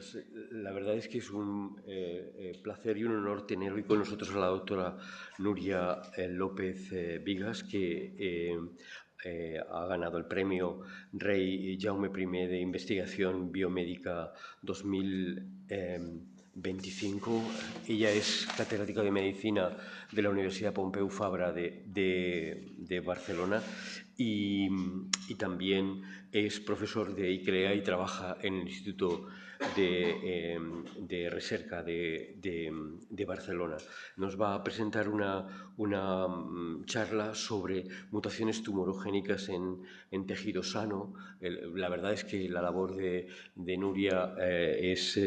días. La verdad es que es un placer y un honor tener hoy con nosotros a la doctora Nuria López Vigas, que ha ganado el premio Rey Jaume I de Investigación Biomédica 2025. Ella es catedrática de Medicina de la Universidad Pompeu Fabra de Barcelona y también es profesor de ICREA y trabaja en el Instituto de Recerca de Barcelona. Nos va a presentar una charla sobre mutaciones tumorogénicas en tejido sano. La verdad es que la labor de Nuria es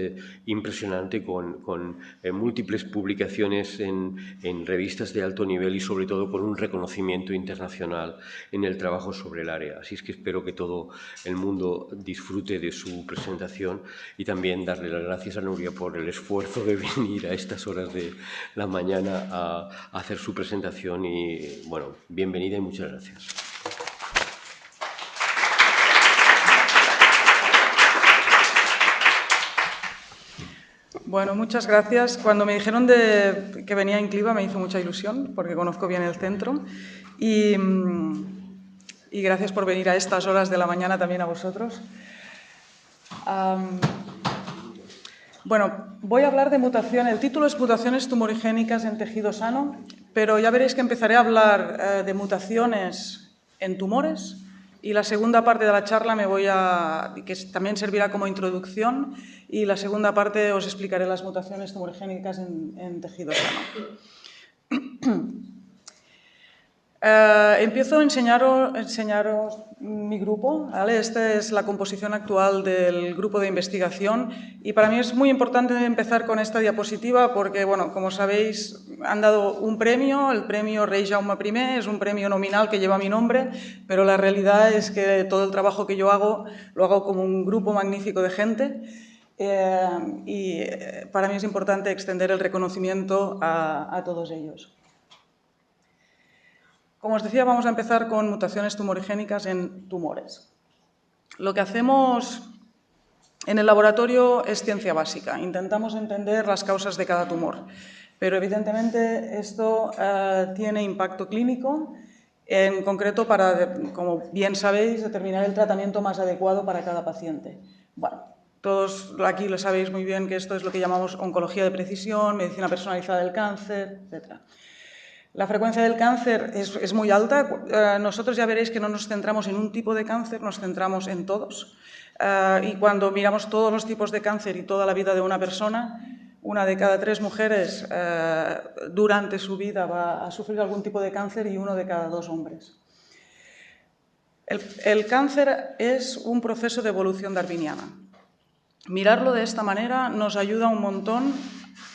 impresionante, con múltiples publicaciones en revistas de alto nivel y sobre todo con un reconocimiento internacional en el trabajo sobre el área. Así es que espero que todo el mundo disfrute de su presentación y también darle las gracias a Nuria por el esfuerzo de venir a estas horas de la mañana a hacer su presentación y, bueno, bienvenida y muchas gracias. Bueno, muchas gracias. Cuando me dijeron que venía Incliva me hizo mucha ilusión porque conozco bien el centro y gracias por venir a estas horas de la mañana también a vosotros. Bueno, voy a hablar de mutación. El título es Mutaciones tumorigénicas en tejido sano, pero ya veréis que empezaré a hablar de mutaciones en tumores y la segunda parte de la charla que también servirá como introducción, y la segunda parte os explicaré las mutaciones tumorigénicas en tejido sano. Empiezo a enseñaros mi grupo, ¿vale? Esta es la composición actual del grupo de investigación y para mí es muy importante empezar con esta diapositiva porque, bueno, como sabéis, han dado un premio, el premio Rey Jaume I, es un premio nominal que lleva mi nombre, pero la realidad es que todo el trabajo que yo hago lo hago como un grupo magnífico de gente y para mí es importante extender el reconocimiento a todos ellos. Como os decía, vamos a empezar con mutaciones tumorigénicas en tumores. Lo que hacemos en el laboratorio es ciencia básica. Intentamos entender las causas de cada tumor, pero evidentemente esto tiene impacto clínico, en concreto para, como bien sabéis, determinar el tratamiento más adecuado para cada paciente. Bueno, todos aquí lo sabéis muy bien que esto es lo que llamamos oncología de precisión, medicina personalizada del cáncer, etc. La frecuencia del cáncer es muy alta. Nosotros ya veréis que no nos centramos en un tipo de cáncer, nos centramos en todos. Y cuando miramos todos los tipos de cáncer y toda la vida de una persona, 1 de cada 3 mujeres durante su vida va a sufrir algún tipo de cáncer y 1 de cada 2 hombres. El cáncer es un proceso de evolución darwiniana. Mirarlo de esta manera nos ayuda un montón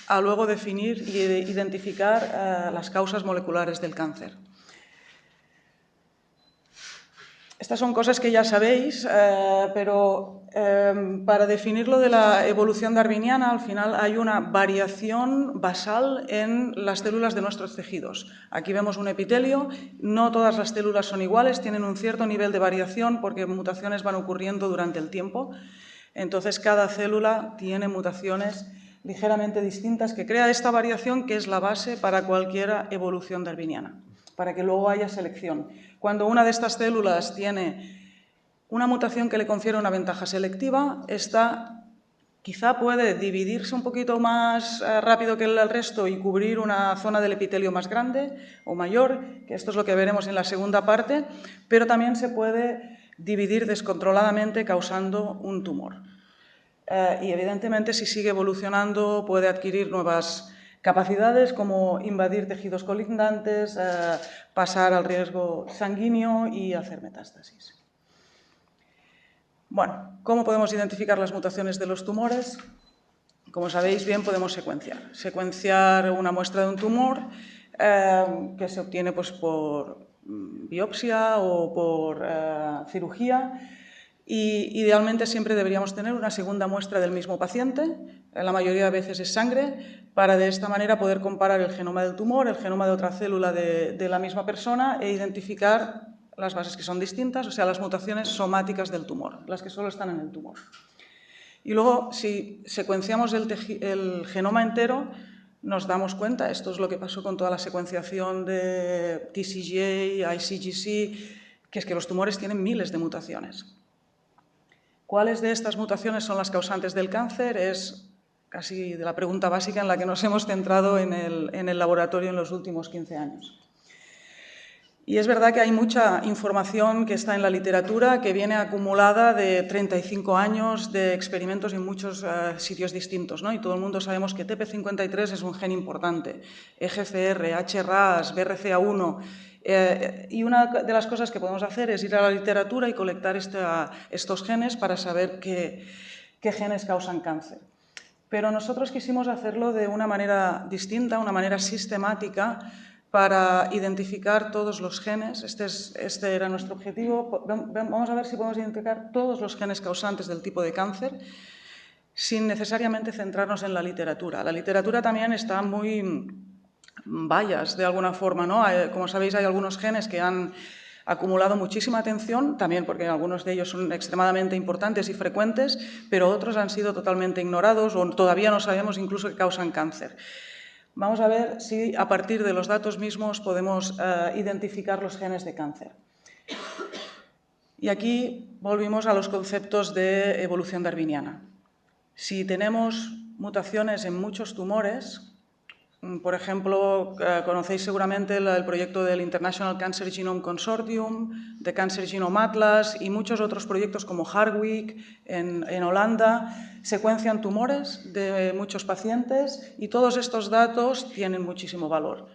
a luego definir y identificar las causas moleculares del cáncer. Estas son cosas que ya sabéis, pero para definirlo de la evolución darwiniana, al final hay una variación basal en las células de nuestros tejidos. Aquí vemos un epitelio, no todas las células son iguales, tienen un cierto nivel de variación porque mutaciones van ocurriendo durante el tiempo. Entonces, cada célula tiene mutaciones ligeramente distintas que crea esta variación que es la base para cualquier evolución darwiniana, para que luego haya selección. Cuando una de estas células tiene una mutación que le confiere una ventaja selectiva, esta quizá puede dividirse un poquito más rápido que el resto y cubrir una zona del epitelio más grande o mayor, que esto es lo que veremos en la segunda parte, pero también se puede dividir descontroladamente causando un tumor. Y evidentemente si sigue evolucionando puede adquirir nuevas capacidades como invadir tejidos colindantes, pasar al riesgo sanguíneo y hacer metástasis. Bueno, ¿cómo podemos identificar las mutaciones de los tumores? Como sabéis bien, podemos secuenciar una muestra de un tumor que se obtiene pues, por biopsia o por cirugía. Y idealmente siempre deberíamos tener una segunda muestra del mismo paciente, la mayoría de veces es sangre, para de esta manera poder comparar el genoma del tumor, el genoma de otra célula de la misma persona e identificar las bases que son distintas, o sea, las mutaciones somáticas del tumor, las que solo están en el tumor. Y luego, si secuenciamos el genoma entero, nos damos cuenta, esto es lo que pasó con toda la secuenciación de TCGA, ICGC, que es que los tumores tienen miles de mutaciones. ¿Cuáles de estas mutaciones son las causantes del cáncer? Es casi de la pregunta básica en la que nos hemos centrado en el laboratorio en los últimos 15 años. Y es verdad que hay mucha información que está en la literatura que viene acumulada de 35 años de experimentos en muchos sitios distintos, ¿no? Y todo el mundo sabemos que TP53 es un gen importante, EGFR, HRAS, BRCA1. Y una de las cosas que podemos hacer es ir a la literatura y colectar estos genes para saber qué genes causan cáncer. Pero nosotros quisimos hacerlo de una manera distinta, una manera sistemática, para identificar todos los genes. Este era nuestro objetivo. Vamos a ver si podemos identificar todos los genes causantes del tipo de cáncer sin necesariamente centrarnos en la literatura. La literatura también está muy biased de alguna forma, ¿no? Como sabéis, hay algunos genes que han acumulado muchísima atención, también porque algunos de ellos son extremadamente importantes y frecuentes, pero otros han sido totalmente ignorados o todavía no sabemos incluso que causan cáncer. Vamos a ver si a partir de los datos mismos podemos identificar los genes de cáncer. Y aquí volvimos a los conceptos de evolución darwiniana. Si tenemos mutaciones en muchos tumores, por ejemplo, conocéis seguramente el proyecto del International Cancer Genome Consortium, de Cancer Genome Atlas y muchos otros proyectos como Hardwick en Holanda, secuencian tumores de muchos pacientes y todos estos datos tienen muchísimo valor.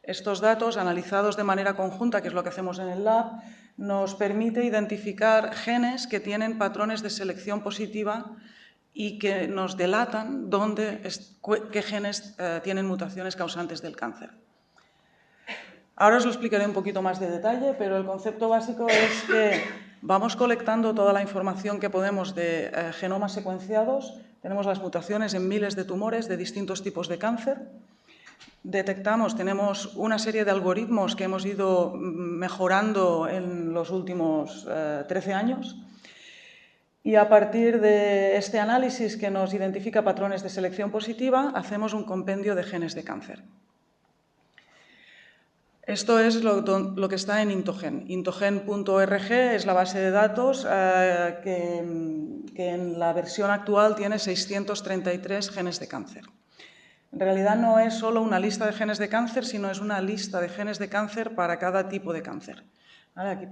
Estos datos, analizados de manera conjunta, que es lo que hacemos en el lab, nos permite identificar genes que tienen patrones de selección positiva y que nos delatan qué genes tienen mutaciones causantes del cáncer. Ahora os lo explicaré un poquito más de detalle, pero el concepto básico es que vamos colectando toda la información que podemos de genomas secuenciados, tenemos las mutaciones en miles de tumores de distintos tipos de cáncer, tenemos una serie de algoritmos que hemos ido mejorando en los últimos 13 años, y a partir de este análisis que nos identifica patrones de selección positiva, hacemos un compendio de genes de cáncer. Esto es lo que está en Intogen. Intogen.org es la base de datos que en la versión actual tiene 633 genes de cáncer. En realidad no es solo una lista de genes de cáncer, sino es una lista de genes de cáncer para cada tipo de cáncer. ¿Vale? Aquí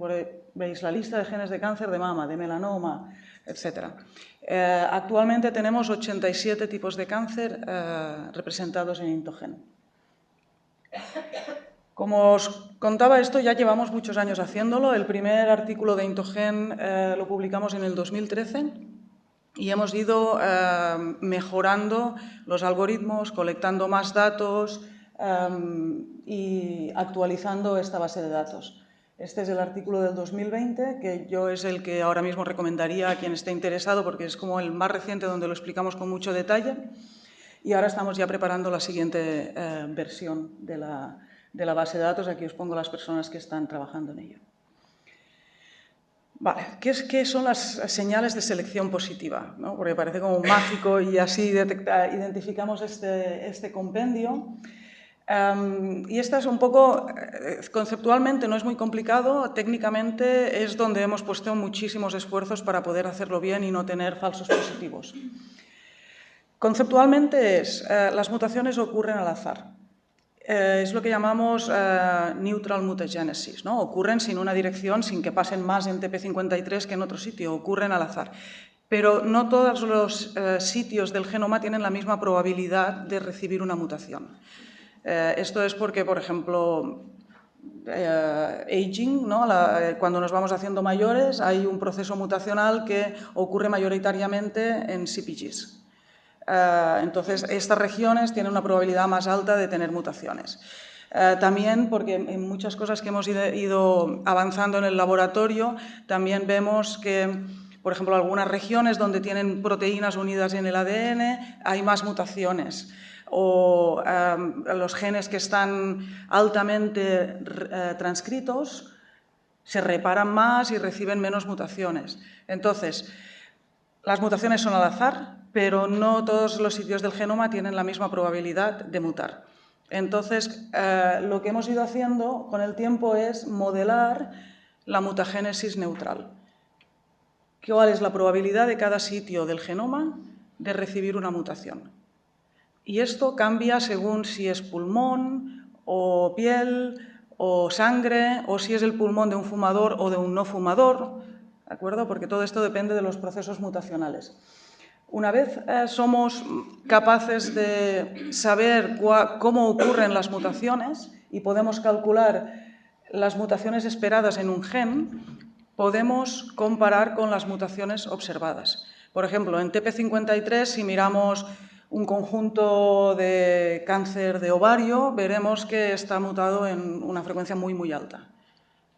veis la lista de genes de cáncer de mama, de melanoma, etc. Actualmente tenemos 87 tipos de cáncer representados en Intogen. Como os contaba esto, ya llevamos muchos años haciéndolo. El primer artículo de Intogen lo publicamos en el 2013 y hemos ido mejorando los algoritmos, colectando más datos y actualizando esta base de datos. Este es el artículo del 2020, que yo es el que ahora mismo recomendaría a quien esté interesado, porque es como el más reciente donde lo explicamos con mucho detalle. Y ahora estamos ya preparando la siguiente versión de la base de datos. Aquí os pongo las personas que están trabajando en ello. Vale, ¿qué son las señales de selección positiva? ¿No? Porque parece como mágico y así identificamos este compendio. Y esta es un poco, conceptualmente no es muy complicado, técnicamente es donde hemos puesto muchísimos esfuerzos para poder hacerlo bien y no tener falsos positivos. Conceptualmente las mutaciones ocurren al azar. Es lo que llamamos neutral mutagenesis, ¿no? Ocurren sin una dirección, sin que pasen más en TP53 que en otro sitio, ocurren al azar. Pero no todos los sitios del genoma tienen la misma probabilidad de recibir una mutación. Esto es porque, por ejemplo, aging, ¿no? Cuando nos vamos haciendo mayores, hay un proceso mutacional que ocurre mayoritariamente en CPGs. Entonces, estas regiones tienen una probabilidad más alta de tener mutaciones. También porque en muchas cosas que hemos ido avanzando en el laboratorio, también vemos que, por ejemplo, algunas regiones donde tienen proteínas unidas en el ADN, hay más mutaciones. O los genes que están altamente transcritos se reparan más y reciben menos mutaciones. Entonces, Las mutaciones son al azar, pero no todos los sitios del genoma tienen la misma probabilidad de mutar. Entonces, lo que hemos ido haciendo con el tiempo es modelar la mutagénesis neutral. ¿Cuál es la probabilidad de cada sitio del genoma de recibir una mutación? Y esto cambia según si es pulmón o piel o sangre, o si es el pulmón de un fumador o de un no fumador, ¿de acuerdo? Porque todo esto depende de los procesos mutacionales. Una vez somos capaces de saber cómo ocurren las mutaciones y podemos calcular las mutaciones esperadas en un gen, podemos comparar con las mutaciones observadas. Por ejemplo, en TP53, si miramos un conjunto de cáncer de ovario, veremos que está mutado en una frecuencia muy, muy alta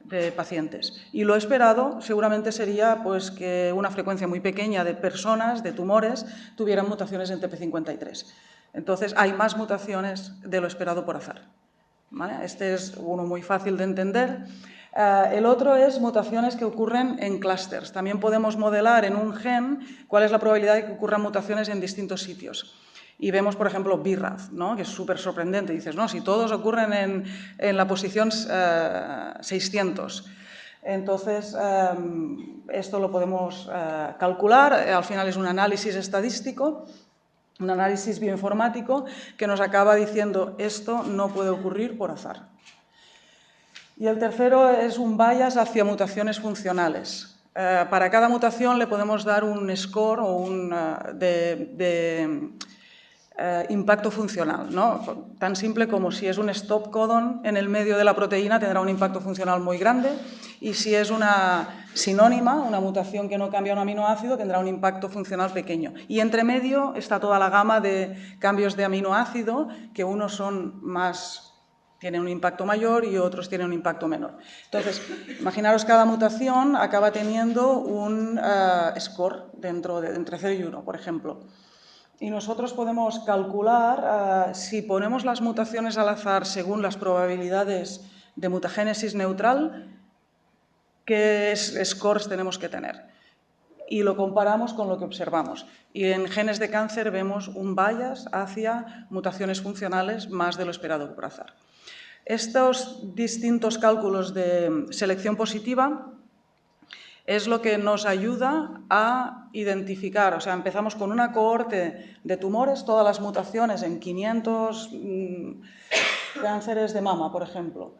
de pacientes. Y lo esperado seguramente sería pues, que una frecuencia muy pequeña de personas, de tumores, tuvieran mutaciones en TP53. Entonces, hay más mutaciones de lo esperado por azar. ¿Vale? Este es uno muy fácil de entender. El otro es mutaciones que ocurren en clústeres. También podemos modelar en un gen cuál es la probabilidad de que ocurran mutaciones en distintos sitios. Y vemos, por ejemplo, BRAF, ¿no? Que es súper sorprendente. Dices, no, si todos ocurren en la posición 600. Entonces, esto lo podemos calcular. Al final es un análisis estadístico, un análisis bioinformático que nos acaba diciendo esto no puede ocurrir por azar. Y el tercero es un bias hacia mutaciones funcionales. Para cada mutación le podemos dar un score o de impacto funcional, ¿no? Tan simple como si es un stop codon en el medio de la proteína tendrá un impacto funcional muy grande, y si es una sinónima, una mutación que no cambia un aminoácido, tendrá un impacto funcional pequeño. Y entre medio está toda la gama de cambios de aminoácido, que unos son tienen un impacto mayor y otros tienen un impacto menor. Entonces, imaginaros, cada mutación acaba teniendo un score entre 0 y 1, por ejemplo. Y nosotros podemos calcular, si ponemos las mutaciones al azar según las probabilidades de mutagénesis neutral, qué scores tenemos que tener. Y lo comparamos con lo que observamos. Y en genes de cáncer vemos un bias hacia mutaciones funcionales más de lo esperado por azar. Estos distintos cálculos de selección positiva es lo que nos ayuda a identificar, o sea, empezamos con una cohorte de tumores, todas las mutaciones en 500 cánceres de mama, por ejemplo.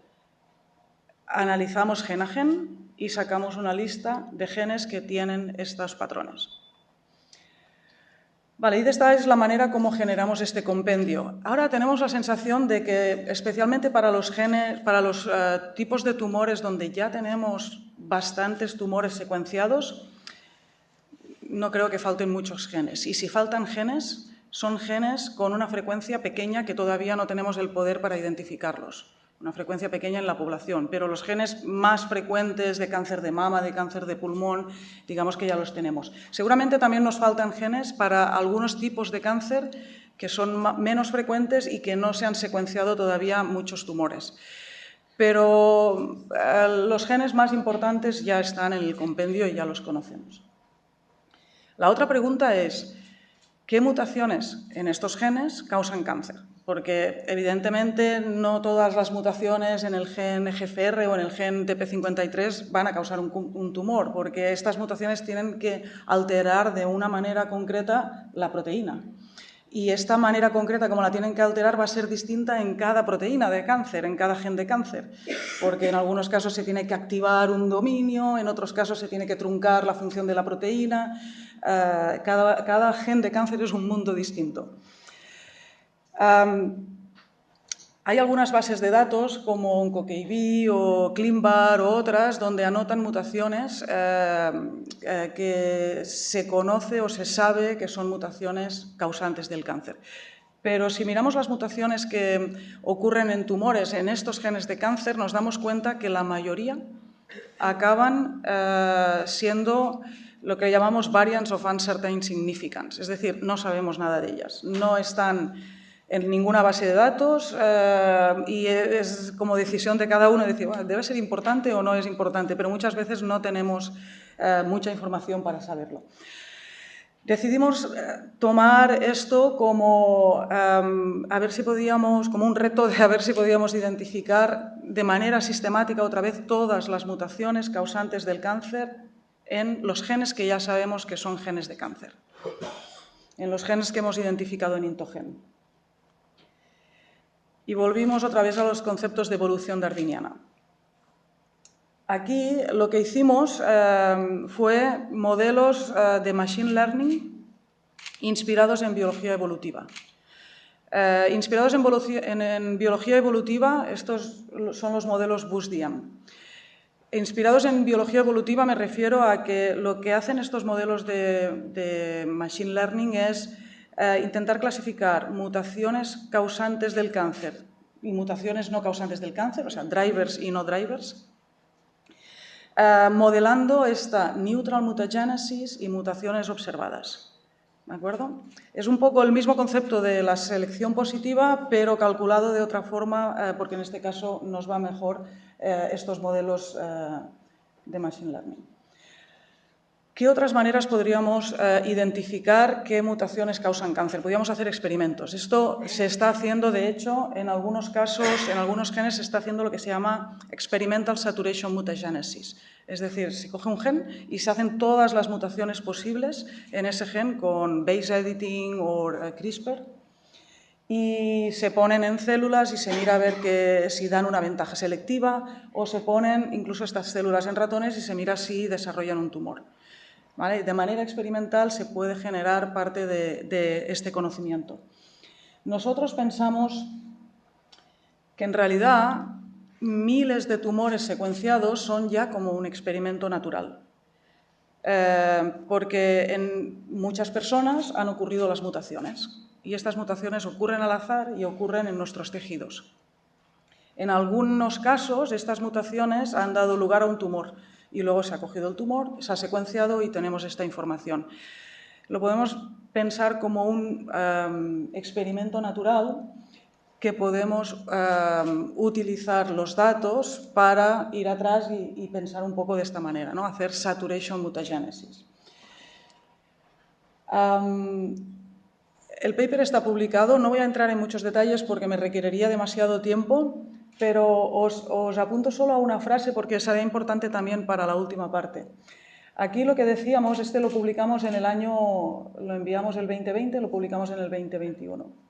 Analizamos gen a gen y sacamos una lista de genes que tienen estos patrones. Vale, y esta es la manera como generamos este compendio. Ahora tenemos la sensación de que, especialmente para los genes, para los tipos de tumores donde ya tenemos bastantes tumores secuenciados, no creo que falten muchos genes. Y si faltan genes, son genes con una frecuencia pequeña que todavía no tenemos el poder para identificarlos. Una frecuencia pequeña en la población, pero los genes más frecuentes de cáncer de mama, de cáncer de pulmón, digamos que ya los tenemos. Seguramente también nos faltan genes para algunos tipos de cáncer que son menos frecuentes y que no se han secuenciado todavía muchos tumores. Pero los genes más importantes ya están en el compendio y ya los conocemos. La otra pregunta es, ¿qué mutaciones en estos genes causan cáncer? Porque evidentemente no todas las mutaciones en el gen GFR o en el gen TP53 van a causar un tumor, porque estas mutaciones tienen que alterar de una manera concreta la proteína. Y esta manera concreta como la tienen que alterar va a ser distinta en cada proteína de cáncer, en cada gen de cáncer, porque en algunos casos se tiene que activar un dominio, en otros casos se tiene que truncar la función de la proteína. Cada gen de cáncer es un mundo distinto. Hay algunas bases de datos como OncoKB o ClinVar o otras donde anotan mutaciones que se conoce o se sabe que son mutaciones causantes del cáncer. Pero si miramos las mutaciones que ocurren en tumores en estos genes de cáncer, nos damos cuenta que la mayoría acaban siendo lo que llamamos variants of uncertain significance, es decir, no sabemos nada de ellas, no están en ninguna base de datos y es como decisión de cada uno decir, bueno, debe ser importante o no es importante, pero muchas veces no tenemos mucha información para saberlo. Decidimos tomar esto como, a ver si podíamos, como un reto de a ver si podíamos identificar de manera sistemática otra vez todas las mutaciones causantes del cáncer en los genes que ya sabemos que son genes de cáncer, en los genes que hemos identificado en Intogen. Y volvimos otra vez a los conceptos de evolución darwiniana. Aquí lo que hicimos fue modelos de Machine Learning inspirados en biología evolutiva. Inspirados en biología evolutiva, estos son los modelos BuzzDiam. Inspirados en biología evolutiva me refiero a que lo que hacen estos modelos de Machine Learning es intentar clasificar mutaciones causantes del cáncer y mutaciones no causantes del cáncer, o sea, drivers y no drivers, modelando esta neutral mutagenesis y mutaciones observadas. ¿De acuerdo? Es un poco el mismo concepto de la selección positiva, pero calculado de otra forma, porque en este caso nos va mejor estos modelos de Machine Learning. ¿Qué otras maneras podríamos identificar qué mutaciones causan cáncer? Podríamos hacer experimentos. Esto se está haciendo, de hecho, en algunos casos, en algunos genes se está haciendo lo que se llama Experimental Saturation Mutagenesis. Es decir, se coge un gen y se hacen todas las mutaciones posibles en ese gen con base editing o CRISPR y se ponen en células y se mira a ver si dan una ventaja selectiva o se ponen incluso estas células en ratones y se mira si desarrollan un tumor. ¿Vale? De manera experimental se puede generar parte de este conocimiento. Nosotros pensamos que en realidad miles de tumores secuenciados son ya como un experimento natural, porque en muchas personas han ocurrido las mutaciones y estas mutaciones ocurren al azar y ocurren en nuestros tejidos. En algunos casos estas mutaciones han dado lugar a un tumor y luego se ha cogido el tumor, se ha secuenciado y tenemos esta información. Lo podemos pensar como un experimento natural que podemos utilizar los datos para ir atrás y pensar un poco de esta manera, ¿no? Hacer saturation mutagenesis. El paper está publicado, no voy a entrar en muchos detalles porque me requeriría demasiado tiempo, pero os apunto solo a una frase porque será importante también para la última parte. Aquí lo que decíamos, lo publicamos en el año, lo enviamos el 2020, lo publicamos en el 2021.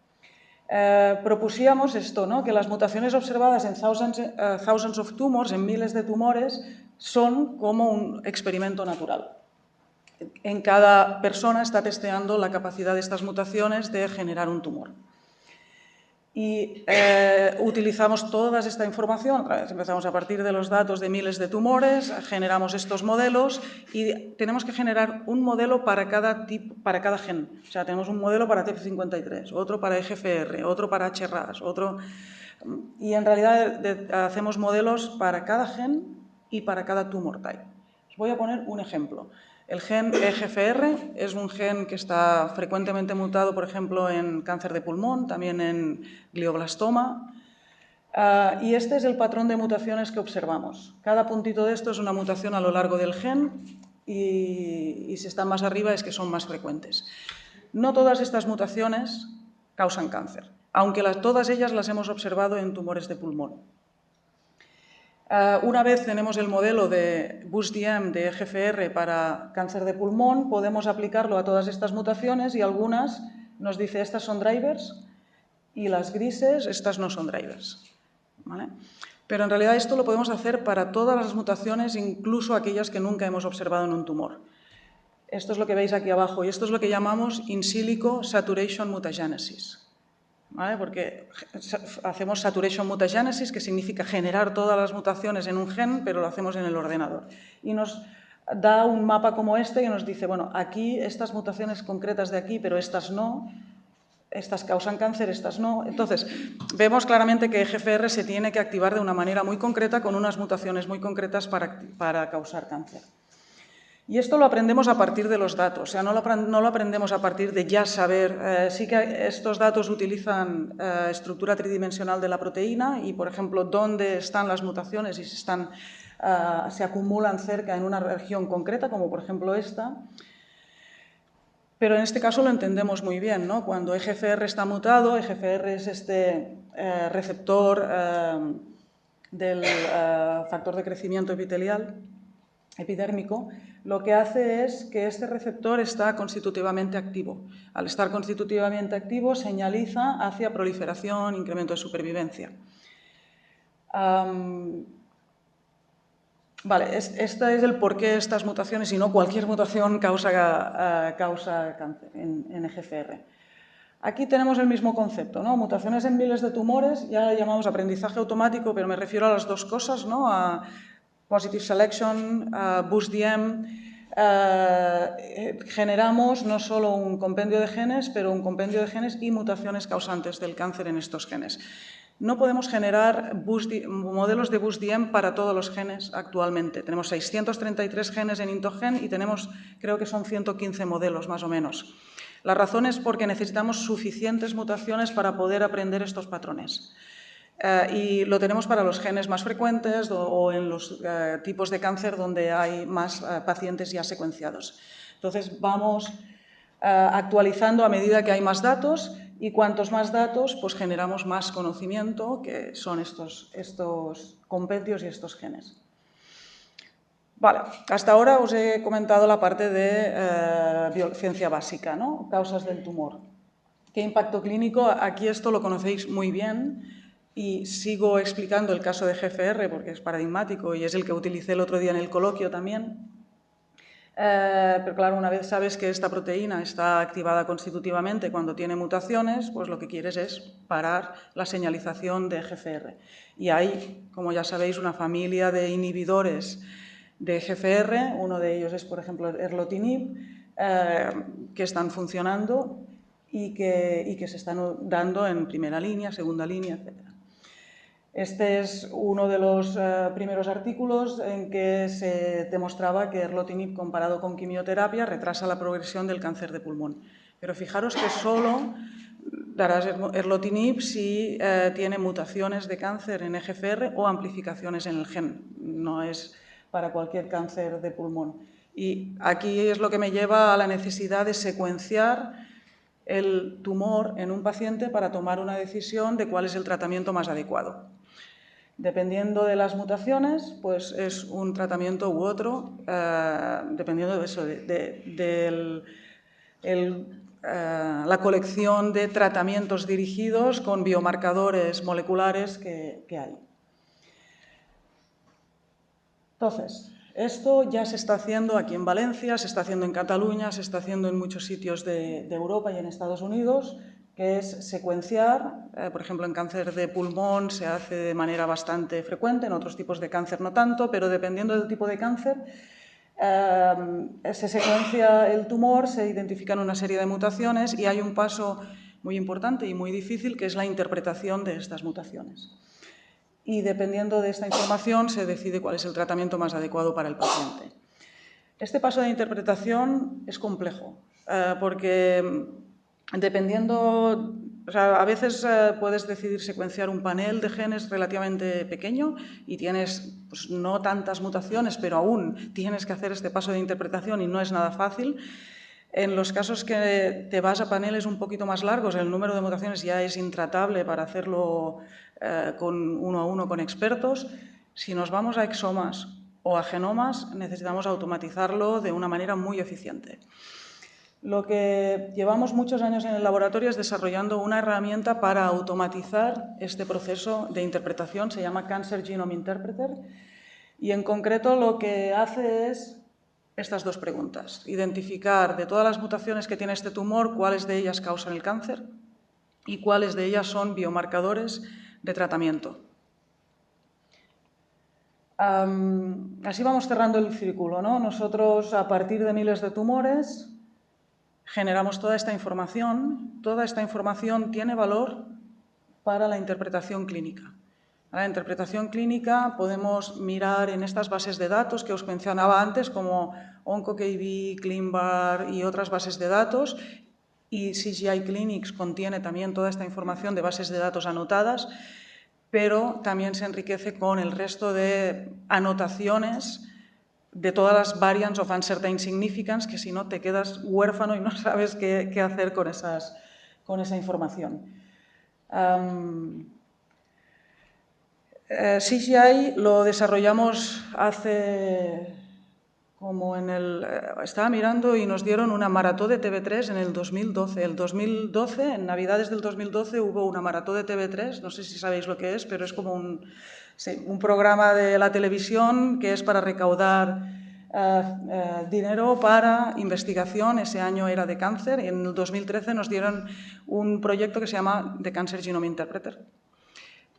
Propusíamos esto, ¿no? Que las mutaciones observadas en thousands of tumors, en miles de tumores, son como un experimento natural. En cada persona está testeando la capacidad de estas mutaciones de generar un tumor. Y utilizamos toda esta información, otra vez empezamos a partir de los datos de miles de tumores, generamos estos modelos y tenemos que generar un modelo para cada gen. O sea, tenemos un modelo para TP53, otro para EGFR, otro para HRAS, otro... Y en realidad hacemos modelos para cada gen y para cada tumor type. Os voy a poner un ejemplo. El gen EGFR es un gen que está frecuentemente mutado, por ejemplo, en cáncer de pulmón, también en glioblastoma. Y este es el patrón de mutaciones que observamos. Cada puntito de esto es una mutación a lo largo del gen y si están más arriba es que son más frecuentes. No todas estas mutaciones causan cáncer, aunque todas ellas las hemos observado en tumores de pulmón. Una vez tenemos el modelo de BuzzDiam de EGFR para cáncer de pulmón, podemos aplicarlo a todas estas mutaciones y algunas nos dice estas son drivers y las grises, estas no son drivers. ¿Vale? Pero en realidad esto lo podemos hacer para todas las mutaciones, incluso aquellas que nunca hemos observado en un tumor. Esto es lo que veis aquí abajo y esto es lo que llamamos in silico saturation mutagenesis. ¿Vale? Porque hacemos saturation mutagenesis, que significa generar todas las mutaciones en un gen, pero lo hacemos en el ordenador. Y nos da un mapa como este que nos dice, bueno, aquí estas mutaciones concretas de aquí, pero estas no, estas causan cáncer, estas no. Entonces, vemos claramente que EGFR se tiene que activar de una manera muy concreta, con unas mutaciones muy concretas para causar cáncer. Y esto lo aprendemos a partir de los datos, o sea, no lo aprendemos a partir de ya saber. Sí que estos datos utilizan estructura tridimensional de la proteína y, por ejemplo, dónde están las mutaciones y si se acumulan cerca en una región concreta, como por ejemplo esta. Pero en este caso lo entendemos muy bien, ¿no? Cuando EGFR está mutado, EGFR es este receptor del factor de crecimiento epidérmico, lo que hace es que este receptor está constitutivamente activo. Al estar constitutivamente activo, señaliza hacia proliferación, incremento de supervivencia. Vale, este es el porqué de estas mutaciones y no cualquier mutación causa cáncer en EGFR. Aquí tenemos el mismo concepto, ¿no? Mutaciones en miles de tumores, ya le llamamos aprendizaje automático, pero me refiero a las dos cosas, ¿no? A Positive Selection, a BoostDM. Generamos no solo un compendio de genes, pero un compendio de genes y mutaciones causantes del cáncer en estos genes. No podemos generar modelos de BoostDM para todos los genes actualmente. Tenemos 633 genes en Intogen y tenemos, creo que son 115 modelos más o menos. La razón es porque necesitamos suficientes mutaciones para poder aprender estos patrones. Y lo tenemos para los genes más frecuentes o en los tipos de cáncer donde hay más pacientes ya secuenciados. Entonces vamos actualizando a medida que hay más datos y cuantos más datos pues generamos más conocimiento, que son estos compendios y estos genes. Vale, hasta ahora os he comentado la parte de ciencia básica, ¿no? Causas del tumor. ¿Qué impacto clínico? Aquí esto lo conocéis muy bien y sigo explicando el caso de GFR porque es paradigmático y es el que utilicé el otro día en el coloquio también. Pero claro, una vez sabes que esta proteína está activada constitutivamente cuando tiene mutaciones, pues lo que quieres es parar la señalización de GFR. Y hay, como ya sabéis, una familia de inhibidores de GFR, uno de ellos es, por ejemplo, erlotinib, que están funcionando y que se están dando en primera línea, segunda línea, etc. Este es uno de los primeros artículos en que se demostraba que erlotinib comparado con quimioterapia retrasa la progresión del cáncer de pulmón. Pero fijaros que solo darás erlotinib si tiene mutaciones de cáncer en EGFR o amplificaciones en el gen. No es para cualquier cáncer de pulmón. Y aquí es lo que me lleva a la necesidad de secuenciar el tumor en un paciente para tomar una decisión de cuál es el tratamiento más adecuado. Dependiendo de las mutaciones, pues es un tratamiento u otro, dependiendo de eso, la colección de tratamientos dirigidos con biomarcadores moleculares que hay. Entonces, esto ya se está haciendo aquí en Valencia, se está haciendo en Cataluña, se está haciendo en muchos sitios de Europa y en Estados Unidos, que es secuenciar, por ejemplo, en cáncer de pulmón se hace de manera bastante frecuente, en otros tipos de cáncer no tanto, pero dependiendo del tipo de cáncer, se secuencia el tumor, se identifican una serie de mutaciones y hay un paso muy importante y muy difícil que es la interpretación de estas mutaciones. Y dependiendo de esta información se decide cuál es el tratamiento más adecuado para el paciente. Este paso de interpretación es complejo, porque dependiendo, o sea, a veces puedes decidir secuenciar un panel de genes relativamente pequeño y tienes pues, no tantas mutaciones, pero aún tienes que hacer este paso de interpretación y no es nada fácil. En los casos que te vas a paneles un poquito más largos, el número de mutaciones ya es intratable para hacerlo uno a uno con expertos. Si nos vamos a exomas o a genomas, necesitamos automatizarlo de una manera muy eficiente. Lo que llevamos muchos años en el laboratorio es desarrollando una herramienta para automatizar este proceso de interpretación, se llama Cancer Genome Interpreter, y en concreto lo que hace es estas dos preguntas. Identificar de todas las mutaciones que tiene este tumor, cuáles de ellas causan el cáncer y cuáles de ellas son biomarcadores de tratamiento. Así vamos cerrando el círculo, ¿no? Nosotros, a partir de miles de tumores, generamos toda esta información. Toda esta información tiene valor para la interpretación clínica. Para la interpretación clínica podemos mirar en estas bases de datos que os mencionaba antes, como OncoKB, ClinVar y otras bases de datos, y CGI Clinics contiene también toda esta información de bases de datos anotadas, pero también se enriquece con el resto de anotaciones de todas las variants of uncertain significance, que si no te quedas huérfano y no sabes qué hacer con esa información. CGI lo desarrollamos estaba mirando y nos dieron una maratón de TV3 en el 2012. En Navidades del 2012 hubo una maratón de TV3, no sé si sabéis lo que es, pero es como un programa de la televisión que es para recaudar dinero para investigación. Ese año era de cáncer y en el 2013 nos dieron un proyecto que se llama The Cancer Genome Interpreter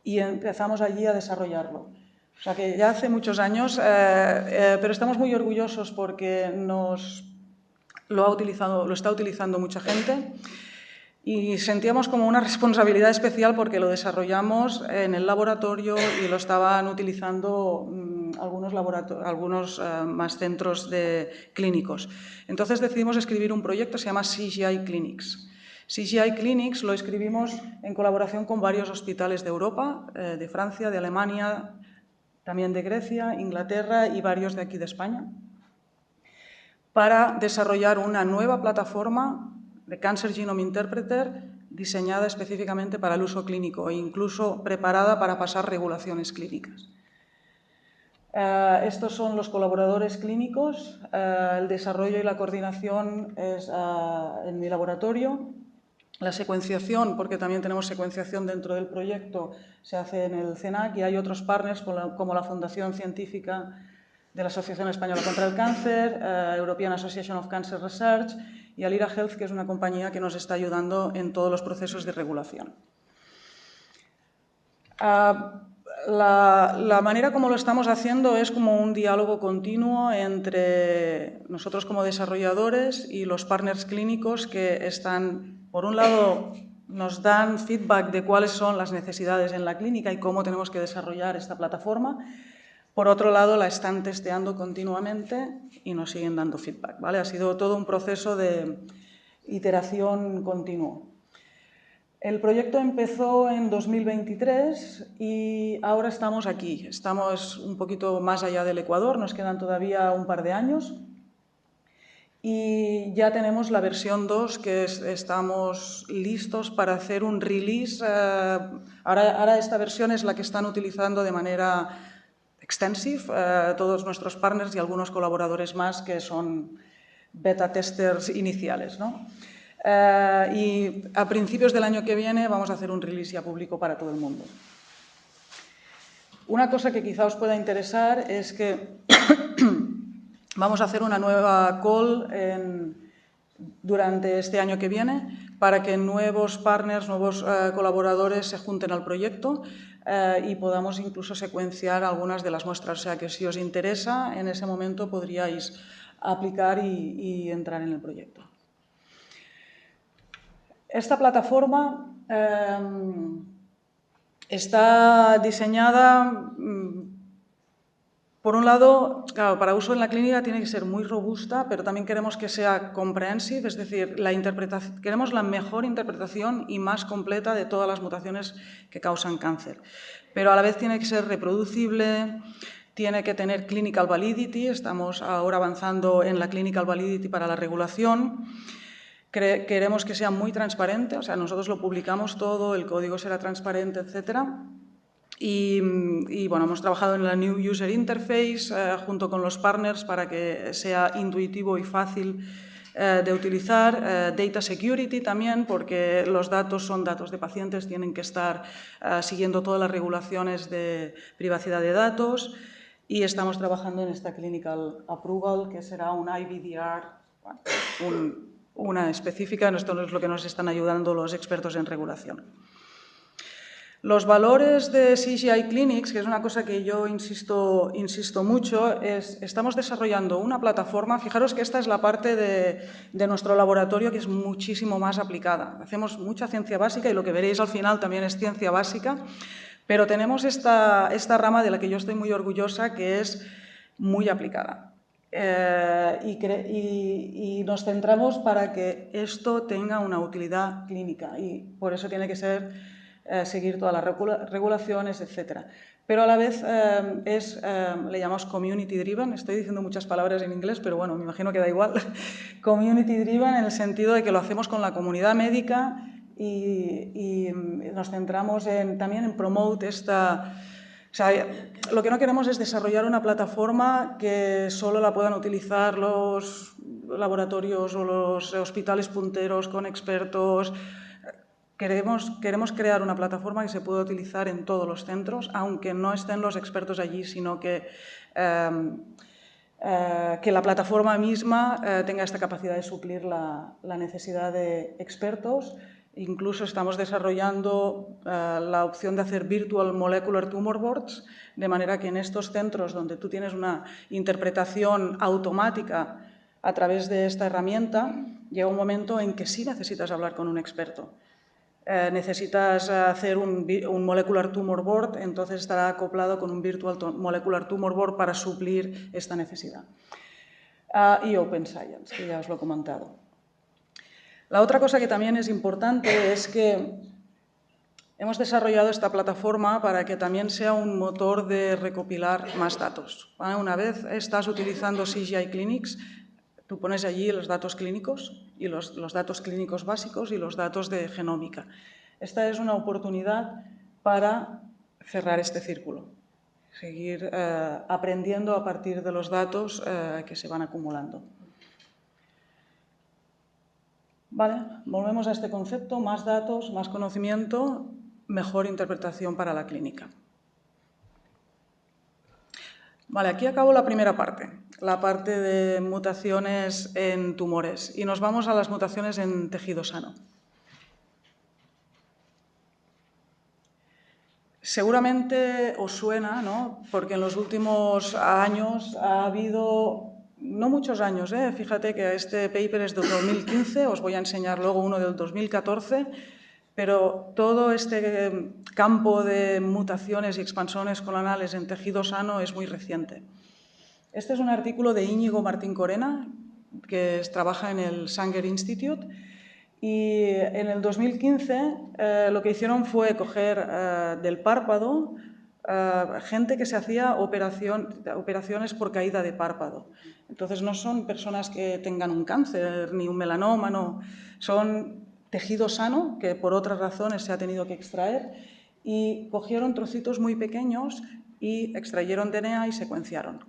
y empezamos allí a desarrollarlo. O sea que ya hace muchos años, pero estamos muy orgullosos porque lo está utilizando mucha gente y sentíamos como una responsabilidad especial porque lo desarrollamos en el laboratorio y lo estaban utilizando algunos más centros clínicos. Entonces decidimos escribir un proyecto, se llama CGI Clinics. CGI Clinics lo escribimos en colaboración con varios hospitales de Europa, de Francia, de Alemania, también de Grecia, Inglaterra y varios de aquí de España, para desarrollar una nueva plataforma de Cancer Genome Interpreter diseñada específicamente para el uso clínico e incluso preparada para pasar regulaciones clínicas. Estos son los colaboradores clínicos. El desarrollo y la coordinación es en mi laboratorio. La secuenciación, porque también tenemos secuenciación dentro del proyecto, se hace en el CENAC y hay otros partners como la Fundación Científica de la Asociación Española contra el Cáncer, European Association of Cancer Research y Alira Health, que es una compañía que nos está ayudando en todos los procesos de regulación. La manera como lo estamos haciendo es como un diálogo continuo entre nosotros como desarrolladores y los partners clínicos que están, por un lado, nos dan feedback de cuáles son las necesidades en la clínica y cómo tenemos que desarrollar esta plataforma. Por otro lado, la están testeando continuamente y nos siguen dando feedback, ¿vale? Ha sido todo un proceso de iteración continuo. El proyecto empezó en 2023 y ahora estamos aquí. Estamos un poquito más allá del Ecuador, nos quedan todavía un par de años. Y ya tenemos la versión 2, que estamos listos para hacer un release. Ahora esta versión es la que están utilizando de manera extensive todos nuestros partners y algunos colaboradores más que son beta testers iniciales, ¿no? Y a principios del año que viene vamos a hacer un release ya público para todo el mundo. Una cosa que quizá os pueda interesar es que vamos a hacer una nueva call durante este año que viene para que nuevos partners, nuevos colaboradores se junten al proyecto y podamos incluso secuenciar algunas de las muestras. O sea que si os interesa, en ese momento podríais aplicar y entrar en el proyecto. Esta plataforma está diseñada, por un lado, claro, para uso en la clínica tiene que ser muy robusta, pero también queremos que sea comprehensive, es decir, queremos la mejor interpretación y más completa de todas las mutaciones que causan cáncer. Pero a la vez tiene que ser reproducible, tiene que tener clinical validity, estamos ahora avanzando en la clinical validity para la regulación. Queremos que sea muy transparente, o sea, nosotros lo publicamos todo, el código será transparente, etcétera. Y bueno, hemos trabajado en la New User Interface junto con los partners para que sea intuitivo y fácil de utilizar. Data Security también, porque los datos son datos de pacientes, tienen que estar siguiendo todas las regulaciones de privacidad de datos. Y estamos trabajando en esta Clinical Approval, que será un IVDR, una específica. Esto es lo que nos están ayudando los expertos en regulación. Los valores de CGI Clinics, que es una cosa que yo insisto mucho, estamos desarrollando una plataforma. Fijaros que esta es la parte de nuestro laboratorio que es muchísimo más aplicada. Hacemos mucha ciencia básica y lo que veréis al final también es ciencia básica, pero tenemos esta rama de la que yo estoy muy orgullosa, que es muy aplicada. Y nos centramos para que esto tenga una utilidad clínica y por eso tiene que ser seguir todas las regulaciones, etc. Pero a la vez le llamamos community driven, estoy diciendo muchas palabras en inglés, pero bueno, me imagino que da igual. Community driven en el sentido de que lo hacemos con la comunidad médica y nos centramos también en promote esta... O sea, lo que no queremos es desarrollar una plataforma que solo la puedan utilizar los laboratorios o los hospitales punteros con expertos. Queremos crear una plataforma que se pueda utilizar en todos los centros, aunque no estén los expertos allí, sino que la plataforma misma tenga esta capacidad de suplir la necesidad de expertos. Incluso estamos desarrollando la opción de hacer Virtual Molecular Tumor Boards, de manera que en estos centros donde tú tienes una interpretación automática a través de esta herramienta, llega un momento en que sí necesitas hablar con un experto. Necesitas hacer un Molecular Tumor Board, entonces estará acoplado con un Virtual Molecular Tumor Board para suplir esta necesidad. Y Open Science, que ya os lo he comentado. La otra cosa que también es importante es que hemos desarrollado esta plataforma para que también sea un motor de recopilar más datos. Una vez estás utilizando CGI Clinics, tú pones allí los datos clínicos y los datos clínicos básicos y los datos de genómica. Esta es una oportunidad para cerrar este círculo, seguir aprendiendo a partir de los datos que se van acumulando. Vale, volvemos a este concepto, más datos, más conocimiento, mejor interpretación para la clínica. Vale, aquí acabo la primera parte, la parte de mutaciones en tumores, y nos vamos a las mutaciones en tejido sano. Seguramente os suena, ¿no? Porque en los últimos años ha habido, no muchos años, fíjate que este paper es del 2015, os voy a enseñar luego uno del 2014, pero todo este campo de mutaciones y expansiones clonales en tejido sano es muy reciente. Este es un artículo de Íñigo Martín Corena, que trabaja en el Sanger Institute, y en el 2015 lo que hicieron fue coger del párpado gente que se hacía operaciones por caída de párpado. Entonces no son personas que tengan un cáncer ni un melanoma, no. Son tejido sano que por otras razones se ha tenido que extraer y cogieron trocitos muy pequeños y extrayeron DNA y secuenciaron.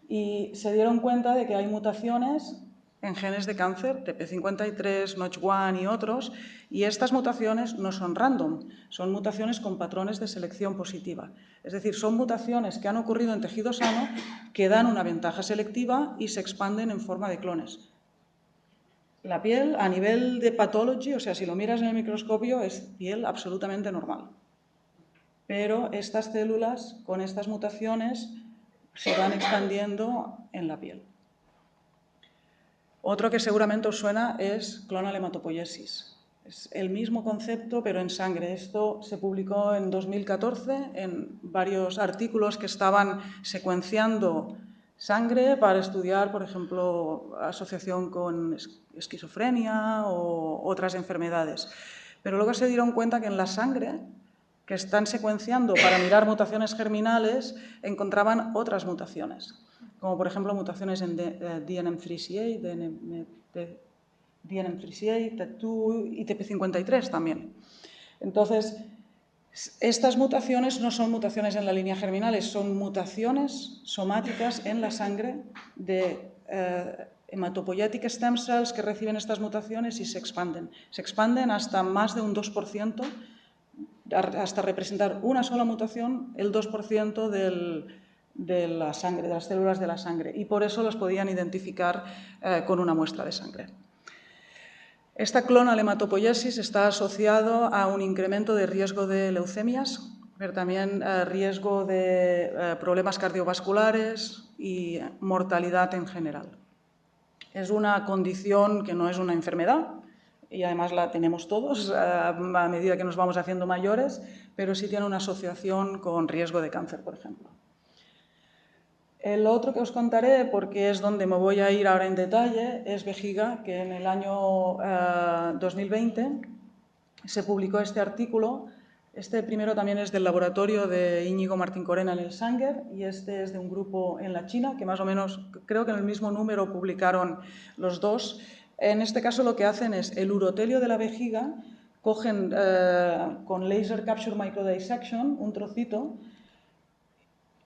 Y se dieron cuenta de que hay mutaciones en genes de cáncer, TP53, Notch1 y otros, y estas mutaciones no son random, son mutaciones con patrones de selección positiva. Es decir, son mutaciones que han ocurrido en tejido sano que dan una ventaja selectiva y se expanden en forma de clones. La piel, a nivel de pathology, o sea, si lo miras en el microscopio, es piel absolutamente normal. Pero estas células con estas mutaciones se van expandiendo en la piel. Otro que seguramente os suena es clonal hematopoiesis. Es el mismo concepto, pero en sangre. Esto se publicó en 2014 en varios artículos que estaban secuenciando sangre para estudiar, por ejemplo, asociación con esquizofrenia o otras enfermedades. Pero luego se dieron cuenta que en la sangre, que están secuenciando para mirar mutaciones germinales, encontraban otras mutaciones, como por ejemplo mutaciones en DNM3CA, TET2 y TP53 también. Entonces, estas mutaciones no son mutaciones en la línea germinales, son mutaciones somáticas en la sangre de hematopoietic stem cells que reciben estas mutaciones y se expanden. Se expanden hasta más de un 2%, hasta representar una sola mutación, el 2% de la sangre, de las células de la sangre, y por eso las podían identificar con una muestra de sangre. Esta clonal hematopoiesis está asociado a un incremento de riesgo de leucemias, pero también riesgo de problemas cardiovasculares y mortalidad en general. Es una condición que no es una enfermedad, y además la tenemos todos a medida que nos vamos haciendo mayores, pero sí tiene una asociación con riesgo de cáncer, por ejemplo. El otro que os contaré, porque es donde me voy a ir ahora en detalle, es vejiga, que en el año 2020 se publicó este artículo Este primero también es del laboratorio de Íñigo Martín Corena en el Sanger y este es de un grupo en la China, que más o menos, creo que en el mismo número publicaron los dos. En este caso lo que hacen es el urotelio de la vejiga, cogen con Laser Capture Microdissection un trocito,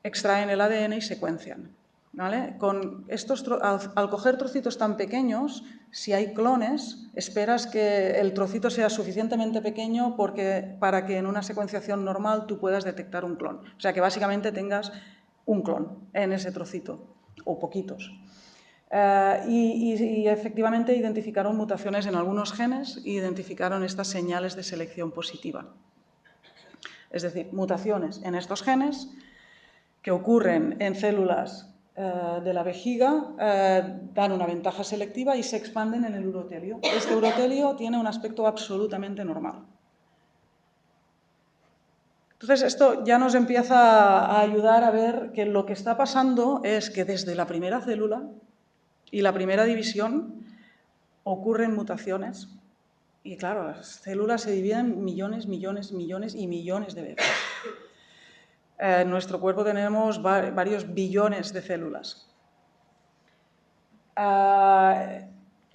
extraen el ADN y secuencian. ¿Vale? Al coger trocitos tan pequeños, si hay clones, esperas que el trocito sea suficientemente pequeño para que en una secuenciación normal tú puedas detectar un clon. O sea, que básicamente tengas un clon en ese trocito, o poquitos. Y efectivamente identificaron mutaciones en algunos genes e identificaron estas señales de selección positiva. Es decir, mutaciones en estos genes que ocurren en células de la vejiga, dan una ventaja selectiva y se expanden en el urotelio. Este urotelio tiene un aspecto absolutamente normal. Entonces, esto ya nos empieza a ayudar a ver que lo que está pasando es que desde la primera célula y la primera división ocurren mutaciones. Y claro, las células se dividen en millones, millones, millones y millones de veces. En nuestro cuerpo tenemos varios billones de células.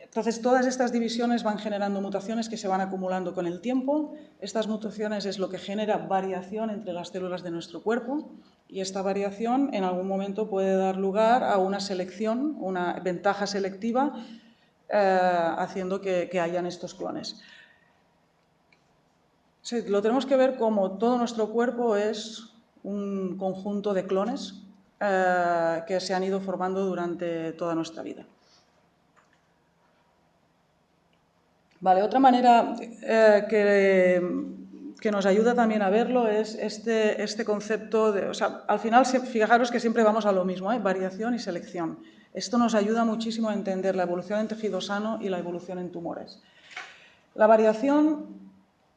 Entonces, todas estas divisiones van generando mutaciones que se van acumulando con el tiempo. Estas mutaciones es lo que genera variación entre las células de nuestro cuerpo y esta variación en algún momento puede dar lugar a una selección, una ventaja selectiva, haciendo que hayan estos clones. Sí, lo tenemos que ver como todo nuestro cuerpo es un conjunto de clones que se han ido formando durante toda nuestra vida. Vale, otra manera que nos ayuda también a verlo es este concepto de... O sea, al final, fijaros que siempre vamos a lo mismo, variación y selección. Esto nos ayuda muchísimo a entender la evolución en tejido sano y la evolución en tumores. La variación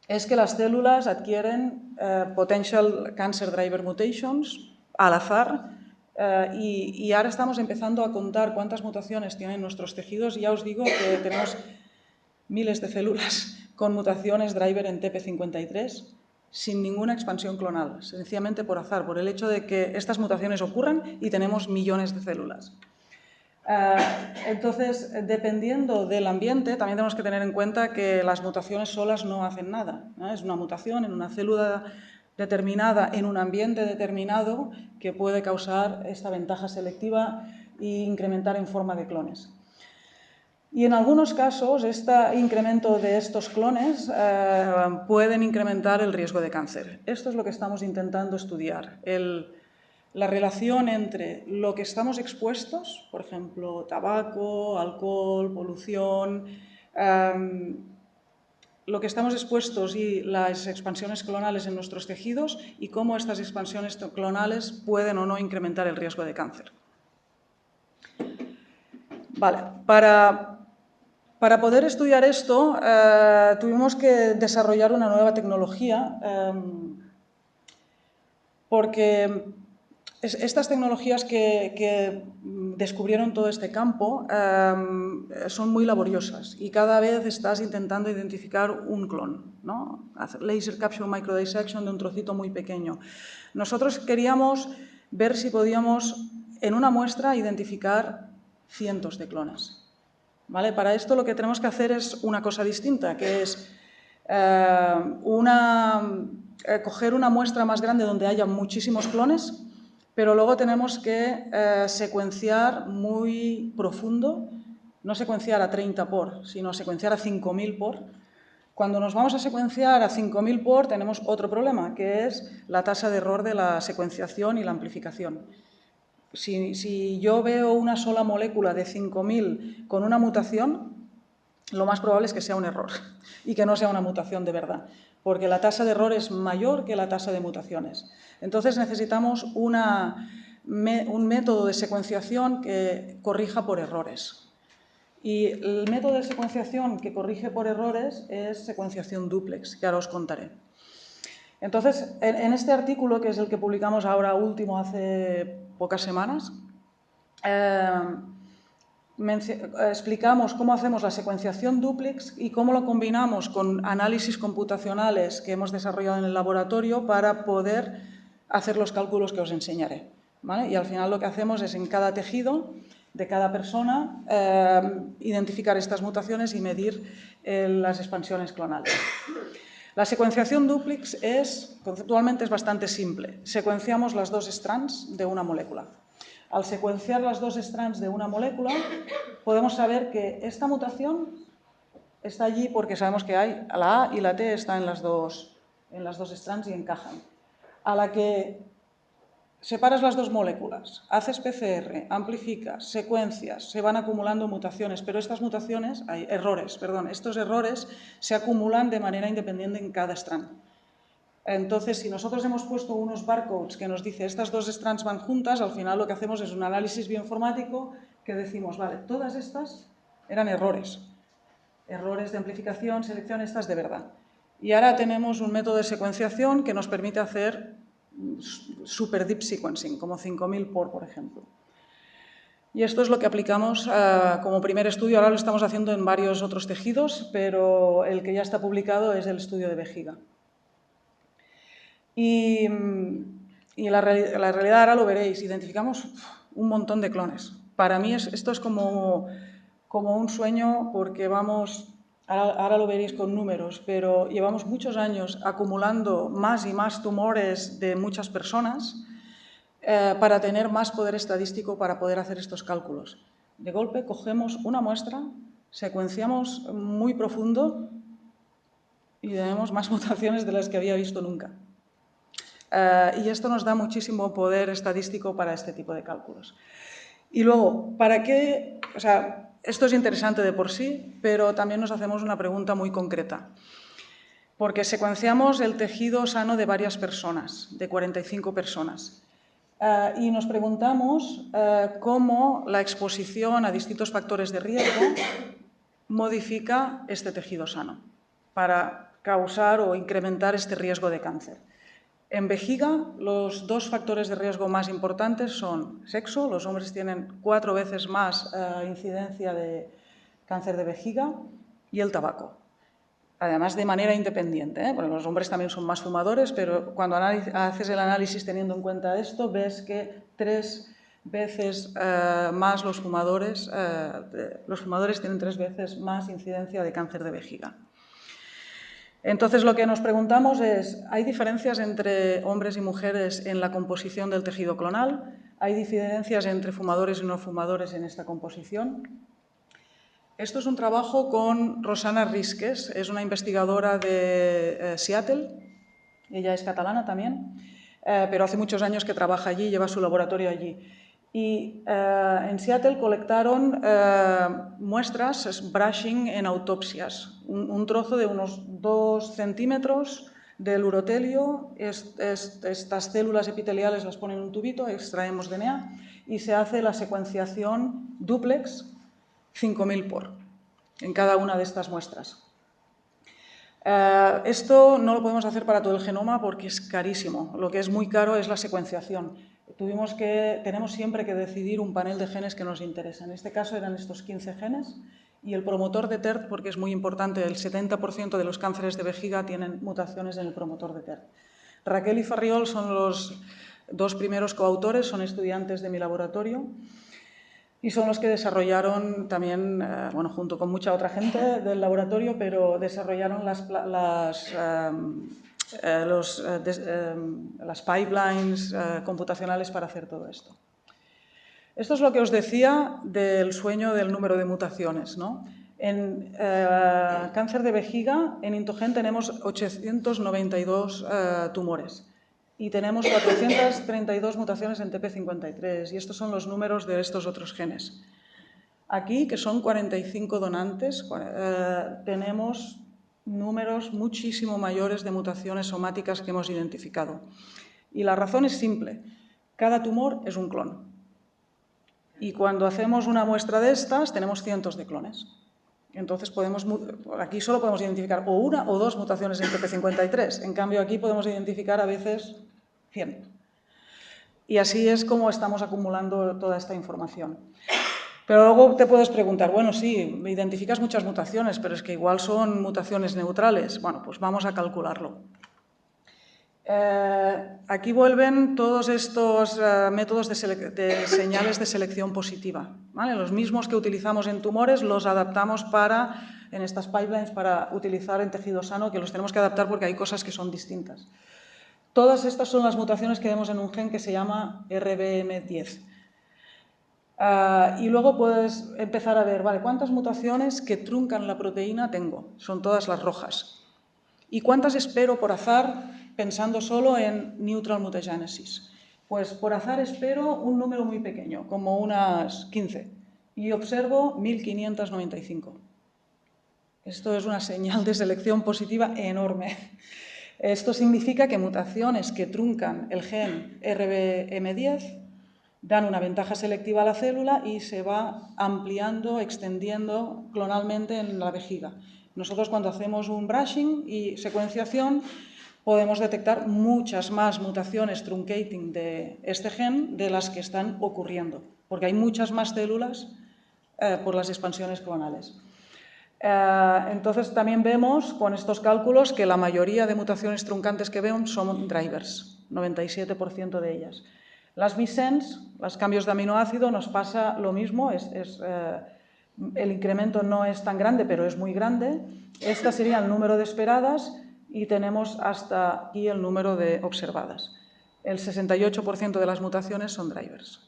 es que las células adquieren potential cancer driver mutations al azar y ahora estamos empezando a contar cuántas mutaciones tienen nuestros tejidos y ya os digo que tenemos miles de células con mutaciones driver en TP53 sin ninguna expansión clonal, sencillamente por azar, por el hecho de que estas mutaciones ocurran y tenemos millones de células. Entonces, dependiendo del ambiente, también tenemos que tener en cuenta que las mutaciones solas no hacen nada, ¿no? Es una mutación en una célula determinada, en un ambiente determinado, que puede causar esta ventaja selectiva e incrementar en forma de clones. Y en algunos casos, este incremento de estos clones pueden incrementar el riesgo de cáncer. Esto es lo que estamos intentando estudiar. La relación entre lo que estamos expuestos, por ejemplo, tabaco, alcohol, polución, lo que estamos expuestos y las expansiones clonales en nuestros tejidos y cómo estas expansiones clonales pueden o no incrementar el riesgo de cáncer. Vale, para poder estudiar esto tuvimos que desarrollar una nueva tecnología porque estas tecnologías que descubrieron todo este campo son muy laboriosas y cada vez estás intentando identificar un clon, ¿no? Hacer Laser Capture Microdissection de un trocito muy pequeño. Nosotros queríamos ver si podíamos en una muestra identificar cientos de clones. ¿Vale? Para esto lo que tenemos que hacer es una cosa distinta, que es coger una muestra más grande donde haya muchísimos clones, pero luego tenemos que secuenciar muy profundo, no secuenciar a 30 por, sino secuenciar a 5.000 por. Cuando nos vamos a secuenciar a 5.000 por tenemos otro problema, que es la tasa de error de la secuenciación y la amplificación. Si yo veo una sola molécula de 5.000 con una mutación, lo más probable es que sea un error y que no sea una mutación de verdad, porque la tasa de error es mayor que la tasa de mutaciones. Entonces necesitamos un método de secuenciación que corrija por errores. Y el método de secuenciación que corrige por errores es secuenciación dúplex, que ahora os contaré. Entonces, en este artículo, que es el que publicamos ahora último hace pocas semanas, explicamos cómo hacemos la secuenciación dúplex y cómo lo combinamos con análisis computacionales que hemos desarrollado en el laboratorio para poder hacer los cálculos que os enseñaré, ¿vale? Y al final lo que hacemos es en cada tejido de cada persona identificar estas mutaciones y medir las expansiones clonales. La secuenciación dúplex conceptualmente es bastante simple. Secuenciamos las dos strands de una molécula. Al secuenciar las dos strands de una molécula, podemos saber que esta mutación está allí porque sabemos que hay la A y la T están en las dos strands y encajan. A la que separas las dos moléculas, haces PCR, amplificas, secuencias, se van acumulando mutaciones, pero estos errores se acumulan de manera independiente en cada strand. Entonces, si nosotros hemos puesto unos barcodes que nos dice estas dos strands van juntas, al final lo que hacemos es un análisis bioinformático que decimos, vale, todas estas eran errores de amplificación, selección, estas de verdad. Y ahora tenemos un método de secuenciación que nos permite hacer super deep sequencing, como 5000 por ejemplo. Y esto es lo que aplicamos como primer estudio. Ahora lo estamos haciendo en varios otros tejidos, pero el que ya está publicado es el estudio de vejiga. Y la realidad ahora lo veréis, identificamos un montón de clones. Para mí esto es como un sueño porque ahora lo veréis con números, pero llevamos muchos años acumulando más y más tumores de muchas personas para tener más poder estadístico para poder hacer estos cálculos. De golpe cogemos una muestra, secuenciamos muy profundo y tenemos más mutaciones de las que había visto nunca. Y esto nos da muchísimo poder estadístico para este tipo de cálculos. Y luego, ¿para qué? O sea, esto es interesante de por sí, pero también nos hacemos una pregunta muy concreta. Porque secuenciamos el tejido sano de varias personas, de 45 personas. Y nos preguntamos cómo la exposición a distintos factores de riesgo modifica este tejido sano para causar o incrementar este riesgo de cáncer. En vejiga, los dos factores de riesgo más importantes son sexo, los hombres tienen 4 veces más incidencia de cáncer de vejiga, y el tabaco. Además, de manera independiente, Bueno, los hombres también son más fumadores, pero cuando haces el análisis teniendo en cuenta esto, ves que 3 veces más los fumadores tienen 3 veces más incidencia de cáncer de vejiga. Entonces, lo que nos preguntamos es, ¿hay diferencias entre hombres y mujeres en la composición del tejido clonal? ¿Hay diferencias entre fumadores y no fumadores en esta composición? Esto es un trabajo con Rosana Risques, es una investigadora de Seattle, ella es catalana también, pero hace muchos años que trabaja allí, lleva su laboratorio allí. Y en Seattle colectaron muestras, brushing en autopsias, un trozo de unos 2 centímetros del urotelio, estas células epiteliales las ponen en un tubito, extraemos DNA y se hace la secuenciación dúplex 5000 por en cada una de estas muestras. Esto no lo podemos hacer para todo el genoma porque es carísimo. Lo que es muy caro es la secuenciación. Tenemos siempre que decidir un panel de genes que nos interesa. En este caso eran estos 15 genes y el promotor de TERT, porque es muy importante, el 70% de los cánceres de vejiga tienen mutaciones en el promotor de TERT. Raquel y Farriol son los 2 primeros coautores, son estudiantes de mi laboratorio y son los que desarrollaron también, junto con mucha otra gente del laboratorio, pero desarrollaron las pipelines computacionales para hacer todo esto. Esto es lo que os decía del sueño del número de mutaciones, ¿no? En cáncer de vejiga, en Intogen tenemos 892 tumores y tenemos 432 mutaciones en TP53 y estos son los números de estos otros genes. Aquí, que son 45 donantes, tenemos números muchísimo mayores de mutaciones somáticas que hemos identificado. Y la razón es simple, cada tumor es un clon. Y cuando hacemos una muestra de estas, tenemos cientos de clones. Entonces, aquí solo podemos identificar o 1 o 2 mutaciones en TP53. En cambio, aquí podemos identificar a veces 100. Y así es como estamos acumulando toda esta información. Pero luego te puedes preguntar, bueno, sí, identificas muchas mutaciones, pero es que igual son mutaciones neutrales. Bueno, pues vamos a calcularlo. Aquí vuelven todos estos métodos de señales de selección positiva, ¿vale? Los mismos que utilizamos en tumores los adaptamos en estas pipelines para utilizar en tejido sano, que los tenemos que adaptar porque hay cosas que son distintas. Todas estas son las mutaciones que vemos en un gen que se llama RBM10. Y luego puedes empezar a ver, vale, ¿cuántas mutaciones que truncan la proteína tengo? Son todas las rojas. ¿Y cuántas espero por azar pensando solo en neutral mutagenesis? Pues por azar espero un número muy pequeño, como unas 15, y observo 1595. Esto es una señal de selección positiva enorme. Esto significa que mutaciones que truncan el gen RBM10 dan una ventaja selectiva a la célula y se va ampliando, extendiendo clonalmente en la vejiga. Nosotros cuando hacemos un brushing y secuenciación podemos detectar muchas más mutaciones truncating de este gen de las que están ocurriendo, porque hay muchas más células por las expansiones clonales. Entonces también vemos con estos cálculos que la mayoría de mutaciones truncantes que vemos son drivers, 97% de ellas. Las missense, los cambios de aminoácido, nos pasa lo mismo, el incremento no es tan grande, pero es muy grande. Este sería el número de esperadas y tenemos hasta aquí el número de observadas. El 68% de las mutaciones son drivers.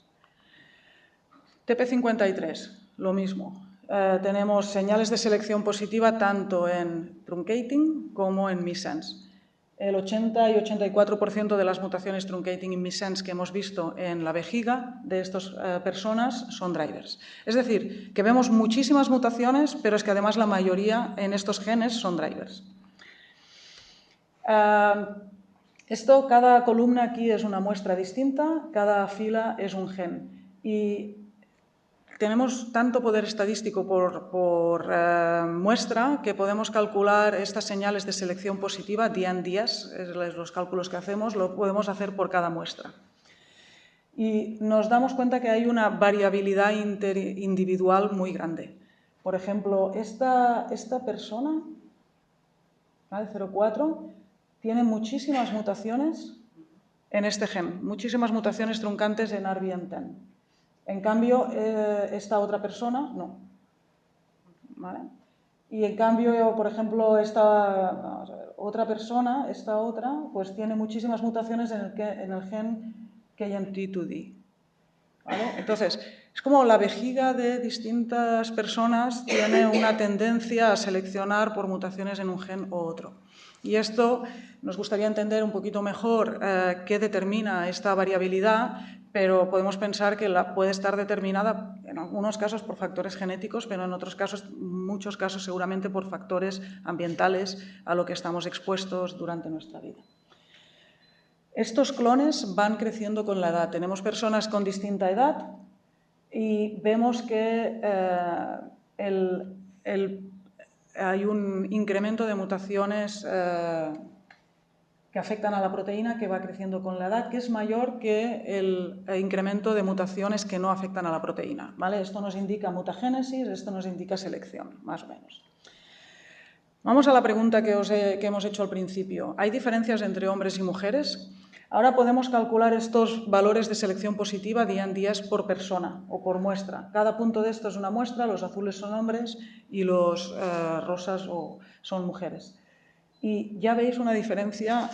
TP53, lo mismo. Tenemos señales de selección positiva tanto en truncating como en missense. El 80 y 84% de las mutaciones truncating y missense que hemos visto en la vejiga de estas personas son drivers. Es decir, que vemos muchísimas mutaciones, pero es que además la mayoría en estos genes son drivers. Cada columna aquí es una muestra distinta, cada fila es un gen. Y tenemos tanto poder estadístico por muestra que podemos calcular estas señales de selección positiva día en día, los cálculos que hacemos, lo podemos hacer por cada muestra. Y nos damos cuenta que hay una variabilidad individual muy grande. Por ejemplo, esta persona, ¿vale? 04, tiene muchísimas mutaciones en este gen, muchísimas mutaciones truncantes en RBM10. En cambio, esta otra persona, no. ¿Vale? Y en cambio, por ejemplo, esta otra persona, esta otra, pues tiene muchísimas mutaciones en el gen KMT2D. ¿Vale? Entonces, es como la vejiga de distintas personas tiene una tendencia a seleccionar por mutaciones en un gen u otro. Y esto nos gustaría entender un poquito mejor qué determina esta variabilidad, pero podemos pensar que puede estar determinada en algunos casos por factores genéticos, pero en otros casos, muchos casos seguramente por factores ambientales a lo que estamos expuestos durante nuestra vida. Estos clones van creciendo con la edad. Tenemos personas con distinta edad y vemos que hay un incremento de mutaciones que afectan a la proteína que va creciendo con la edad, que es mayor que el incremento de mutaciones que no afectan a la proteína. ¿Vale? Esto nos indica mutagénesis, esto nos indica selección, más o menos. Vamos a la pregunta que hemos hecho al principio. ¿Hay diferencias entre hombres y mujeres? Ahora podemos calcular estos valores de selección positiva día en día por persona o por muestra. Cada punto de esto es una muestra, los azules son hombres y los rosas son mujeres. Y ya veis una diferencia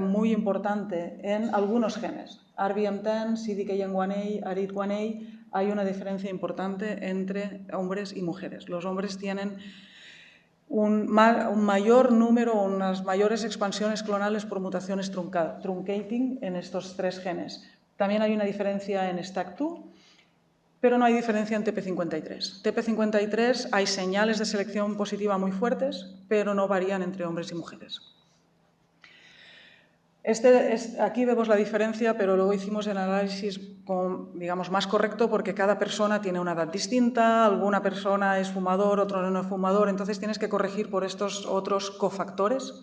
muy importante en algunos genes. RBM10, CDKN1A, ARID1A, hay una diferencia importante entre hombres y mujeres. Los hombres tienen un mayor número, unas mayores expansiones clonales por mutaciones truncating en estos tres genes. También hay una diferencia en STAC2, pero no hay diferencia en TP53. TP53 hay señales de selección positiva muy fuertes, pero no varían entre hombres y mujeres. Aquí vemos la diferencia, pero luego hicimos el análisis digamos, más correcto porque cada persona tiene una edad distinta, alguna persona es fumador, otro no es fumador, entonces tienes que corregir por estos otros cofactores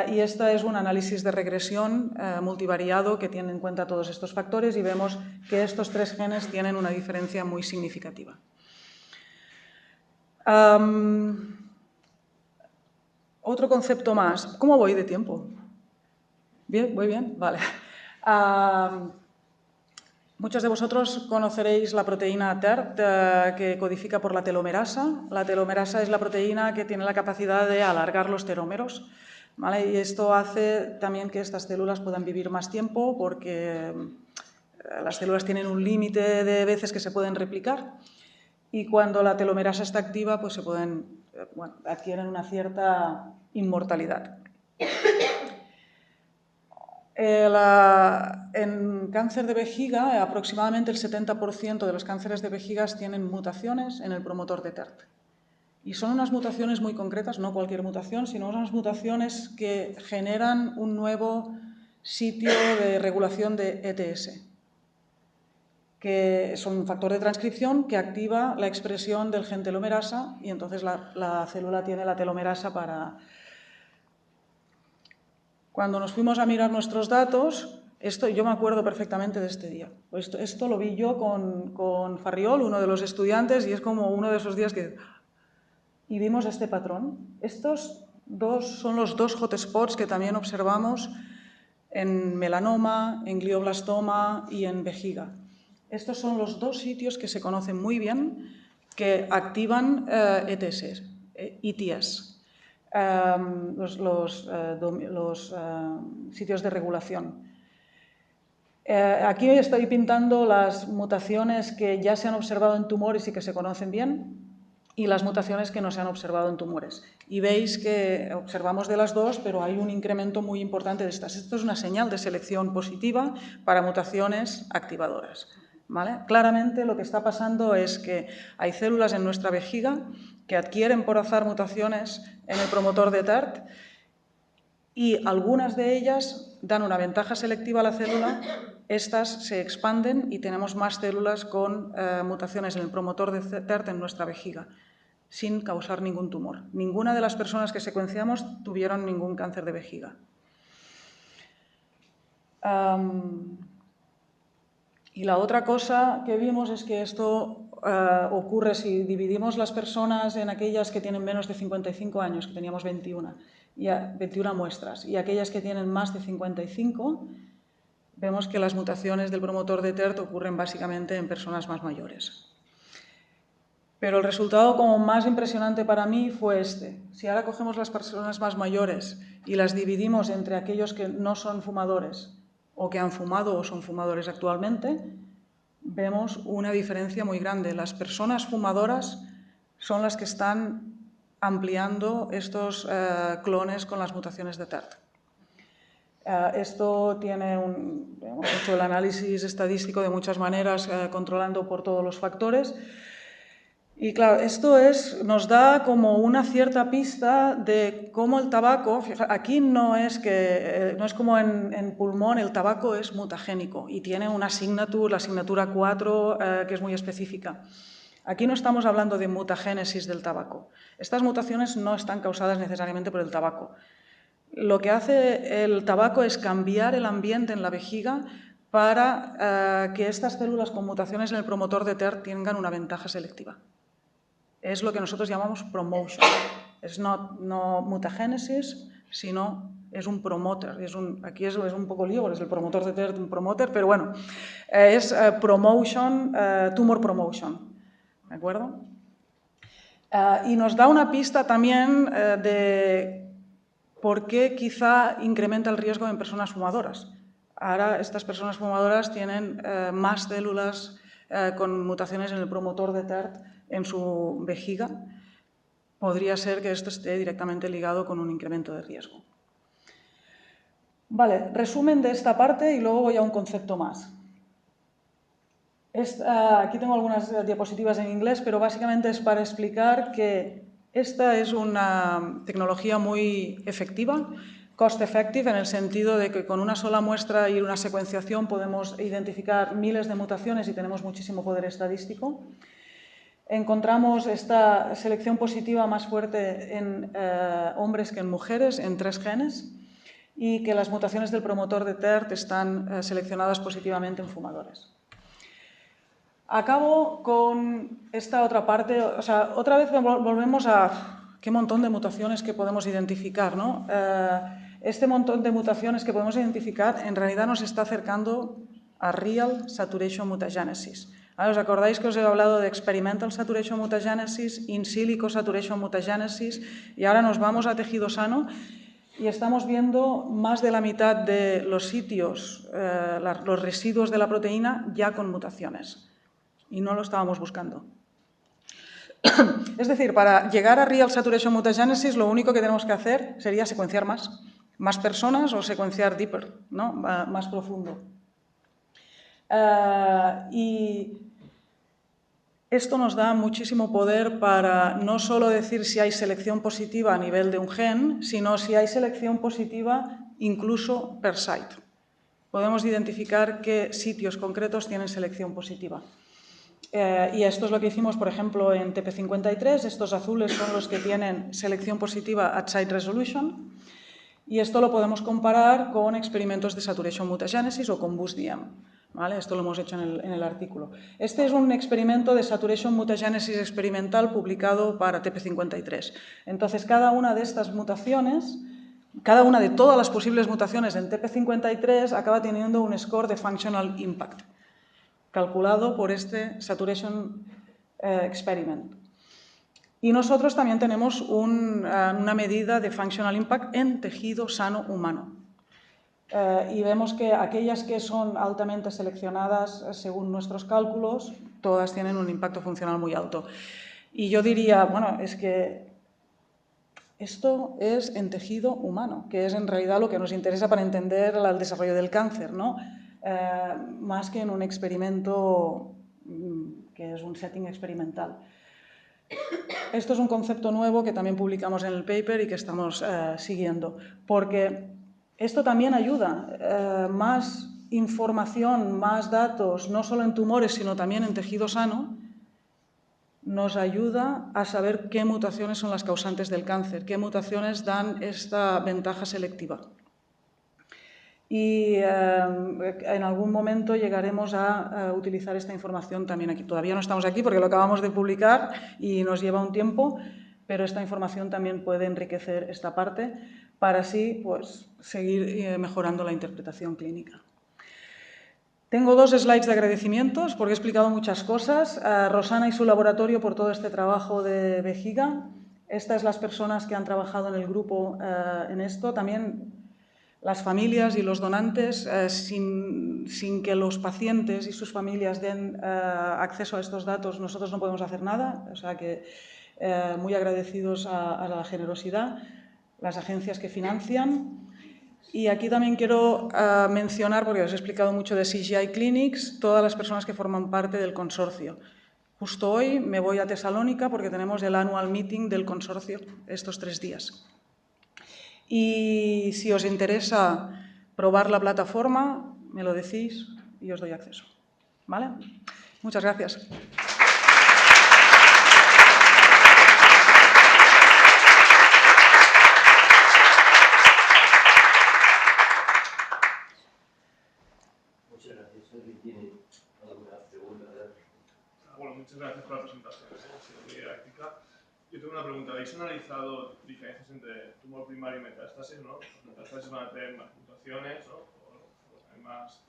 Y esta es un análisis de regresión multivariado que tiene en cuenta todos estos factores y vemos que estos 3 genes tienen una diferencia muy significativa. Otro concepto más. ¿Cómo voy de tiempo? ¿Bien? ¿Voy bien? Vale. Muchos de vosotros conoceréis la proteína TERT que codifica por la telomerasa. La telomerasa es la proteína que tiene la capacidad de alargar los telómeros, ¿vale? Y esto hace también que estas células puedan vivir más tiempo porque las células tienen un límite de veces que se pueden replicar y cuando la telomerasa está activa pues se pueden, adquieren una cierta inmortalidad. En cáncer de vejiga, aproximadamente el 70% de los cánceres de vejigas tienen mutaciones en el promotor de TERT. Y son unas mutaciones muy concretas, no cualquier mutación, sino unas mutaciones que generan un nuevo sitio de regulación de ETS, que es un factor de transcripción que activa la expresión del gen telomerasa y entonces la célula tiene la telomerasa para... Cuando nos fuimos a mirar nuestros datos, yo me acuerdo perfectamente de este día. Esto lo vi yo con Farriol, uno de los estudiantes, y es como uno de esos días que... Y vimos este patrón. Estos son los 2 hotspots que también observamos en melanoma, en glioblastoma y en vejiga. Estos son los 2 sitios que se conocen muy bien que activan ETS. Los sitios de regulación. Aquí estoy pintando las mutaciones que ya se han observado en tumores y que se conocen bien y las mutaciones que no se han observado en tumores. Y veis que observamos de las 2, pero hay un incremento muy importante de estas. Esto es una señal de selección positiva para mutaciones activadoras, ¿vale? Claramente lo que está pasando es que hay células en nuestra vejiga que adquieren por azar mutaciones en el promotor de TERT y algunas de ellas dan una ventaja selectiva a la célula, estas se expanden y tenemos más células con mutaciones en el promotor de TERT en nuestra vejiga, sin causar ningún tumor. Ninguna de las personas que secuenciamos tuvieron ningún cáncer de vejiga. Y la otra cosa que vimos es que esto ocurre si dividimos las personas en aquellas que tienen menos de 55 años, que teníamos 21 muestras, y aquellas que tienen más de 55, vemos que las mutaciones del promotor de TERT ocurren básicamente en personas más mayores. Pero el resultado como más impresionante para mí fue este. Si ahora cogemos las personas más mayores y las dividimos entre aquellos que no son fumadores o que han fumado o son fumadores actualmente, vemos una diferencia muy grande. Las personas fumadoras son las que están ampliando estos clones con las mutaciones de TERT. Hemos hecho el análisis estadístico de muchas maneras, controlando por todos los factores. Y claro, esto nos da como una cierta pista de cómo el tabaco, aquí no es como en pulmón, el tabaco es mutagénico y tiene una asignatura, la asignatura 4, que es muy específica. Aquí no estamos hablando de mutagénesis del tabaco. Estas mutaciones no están causadas necesariamente por el tabaco. Lo que hace el tabaco es cambiar el ambiente en la vejiga para que estas células con mutaciones en el promotor de TERT tengan una ventaja selectiva. Es lo que nosotros llamamos promotion. Es no mutagénesis, sino es un promoter. Aquí es un poco lío, es el promotor de TERT un promoter, pero bueno, es promotion, tumor promotion. ¿De acuerdo? Y nos da una pista también de por qué quizá incrementa el riesgo en personas fumadoras. Ahora estas personas fumadoras tienen más células con mutaciones en el promotor de TERT en su vejiga. Podría ser que esto esté directamente ligado con un incremento de riesgo. Vale, resumen de esta parte y luego voy a un concepto más. Aquí tengo algunas diapositivas en inglés, pero básicamente es para explicar que esta es una tecnología muy efectiva, cost effective, en el sentido de que con una sola muestra y una secuenciación podemos identificar miles de mutaciones y tenemos muchísimo poder estadístico. Encontramos esta selección positiva más fuerte en hombres que en mujeres, en 3 genes, y que las mutaciones del promotor de TERT están seleccionadas positivamente en fumadores. Acabo con esta otra parte, o sea, otra vez volvemos a qué montón de mutaciones que podemos identificar, ¿no? Este montón de mutaciones que podemos identificar en realidad nos está acercando a Real Saturation Mutagenesis. ¿Os acordáis que os he hablado de Experimental Saturation Mutagenesis, In Silico Saturation Mutagenesis, y ahora nos vamos a tejido sano y estamos viendo más de la mitad de los sitios, los residuos de la proteína ya con mutaciones? Y no lo estábamos buscando. Es decir, para llegar a Real Saturation Mutagenesis, lo único que tenemos que hacer sería secuenciar más personas o secuenciar deeper, ¿no? Más profundo. Y esto nos da muchísimo poder para no solo decir si hay selección positiva a nivel de un gen, sino si hay selección positiva incluso per site. Podemos identificar qué sitios concretos tienen selección positiva. Y esto es lo que hicimos, por ejemplo, en TP53. Estos azules son los que tienen selección positiva at site resolution. Y esto lo podemos comparar con experimentos de saturation mutagenesis o con BoostDM. ¿Vale? Esto lo hemos hecho en el artículo. Este es un experimento de saturation mutagenesis experimental publicado para TP53. Entonces, cada una de estas mutaciones, cada una de todas las posibles mutaciones en TP53 acaba teniendo un score de functional impact, calculado por este Saturation Experiment. Y nosotros también tenemos una medida de Functional Impact en tejido sano humano. Y vemos que aquellas que son altamente seleccionadas según nuestros cálculos, todas tienen un impacto funcional muy alto. Y yo diría, bueno, es que esto es en tejido humano, que es en realidad lo que nos interesa para entender el desarrollo del cáncer, ¿no? Más que en un experimento que es un setting experimental. Esto es un concepto nuevo que también publicamos en el paper y que estamos siguiendo, porque esto también ayuda. Más información, más datos, no solo en tumores, sino también en tejido sano, nos ayuda a saber qué mutaciones son las causantes del cáncer, qué mutaciones dan esta ventaja selectiva. Y en algún momento llegaremos a utilizar esta información también aquí. Todavía no estamos aquí porque lo acabamos de publicar y nos lleva un tiempo, pero esta información también puede enriquecer esta parte para así pues, seguir mejorando la interpretación clínica. Tengo 2 slides de agradecimientos porque he explicado muchas cosas. A Rosana y su laboratorio por todo este trabajo de vejiga. Estas las personas que han trabajado en el grupo en esto. También las familias y los donantes, sin que los pacientes y sus familias den acceso a estos datos, nosotros no podemos hacer nada. O sea que muy agradecidos a la generosidad, las agencias que financian. Y aquí también quiero mencionar, porque os he explicado mucho de CGI Clinics, todas las personas que forman parte del consorcio. Justo hoy me voy a Tesalónica porque tenemos el annual meeting del consorcio estos 3 días. Y si os interesa probar la plataforma, me lo decís y os doy acceso. ¿Vale? Muchas gracias. Muchas gracias. ¿Alguien tiene alguna pregunta? Bueno, muchas gracias por la presentación. Ha sido muy didáctica. Yo tengo una pregunta. ¿Habéis analizado diferencias entre tumor primario y metástasis, ¿no? Los metástasis van a tener más mutaciones, ¿no? Hay más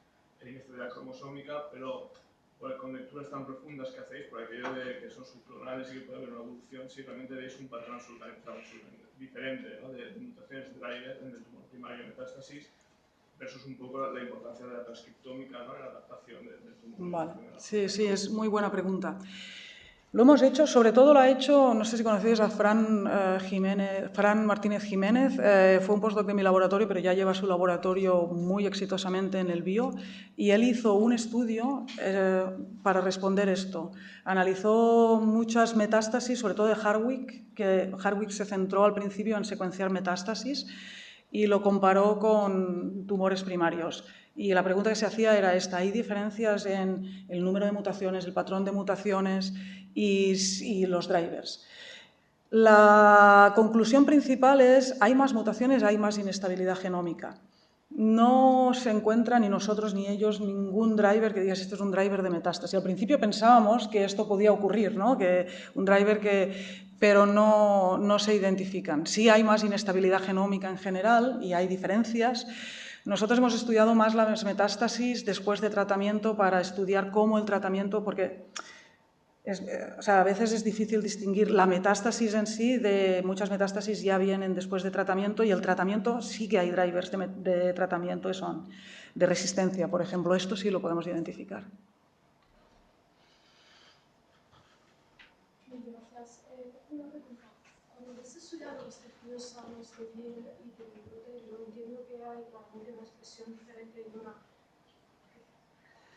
inestabilidad cromosómica, pero por conecturas tan profundas que hacéis, por aquello de que son subclonales y que puede haber una evolución, si realmente veis un patrón absolutamente diferente, ¿no? de mutaciones driver entre el tumor primario y metástasis, versus un poco la importancia de la transcriptómica, ¿no? En la adaptación del tumor. Vale. Sí, es muy buena pregunta. Lo hemos hecho, sobre todo lo ha hecho, no sé si conocéis a Fran Martínez Jiménez, fue un postdoc de mi laboratorio, pero ya lleva su laboratorio muy exitosamente en el bio, y él hizo un estudio para responder esto. Analizó muchas metástasis, sobre todo de Hardwick, que Hardwick se centró al principio en secuenciar metástasis, y lo comparó con tumores primarios. Y la pregunta que se hacía era esta: ¿hay diferencias en el número de mutaciones, el patrón de mutaciones y los drivers? La conclusión principal es: hay más mutaciones, hay más inestabilidad genómica. No se encuentra ni nosotros ni ellos ningún driver que digas esto es un driver de metástasis. Al principio pensábamos que esto podía ocurrir, ¿no? Que un driver pero no se identifican. Sí hay más inestabilidad genómica en general y hay diferencias. Nosotros hemos estudiado más las metástasis después de tratamiento para estudiar cómo el tratamiento, porque a veces es difícil distinguir la metástasis en sí de muchas metástasis ya vienen después de tratamiento, y el tratamiento sí que hay drivers de tratamiento que son de resistencia, por ejemplo. Esto sí lo podemos identificar. Gracias. Una pregunta. Cuando has estudiado los tejidos sanos de piel y de urotelio, entiendo que hay claramente una expresión diferente en una.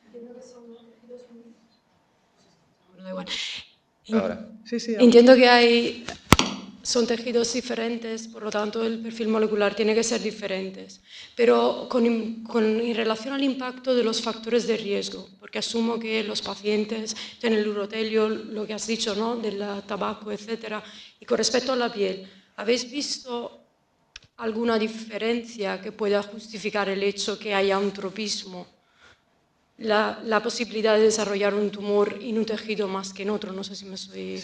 Entiendo que son tejidos muy. Da igual. Ahora. Sí, Entiendo que son tejidos diferentes, por lo tanto el perfil molecular tiene que ser diferente. Pero en relación al impacto de los factores de riesgo, porque asumo que los pacientes tienen el urotelio, lo que has dicho, ¿no? Del tabaco, etcétera. Y con respecto a la piel, ¿habéis visto alguna diferencia que pueda justificar el hecho que haya un tropismo? La posibilidad de desarrollar un tumor en un tejido más que en otro, no sé si me estoy...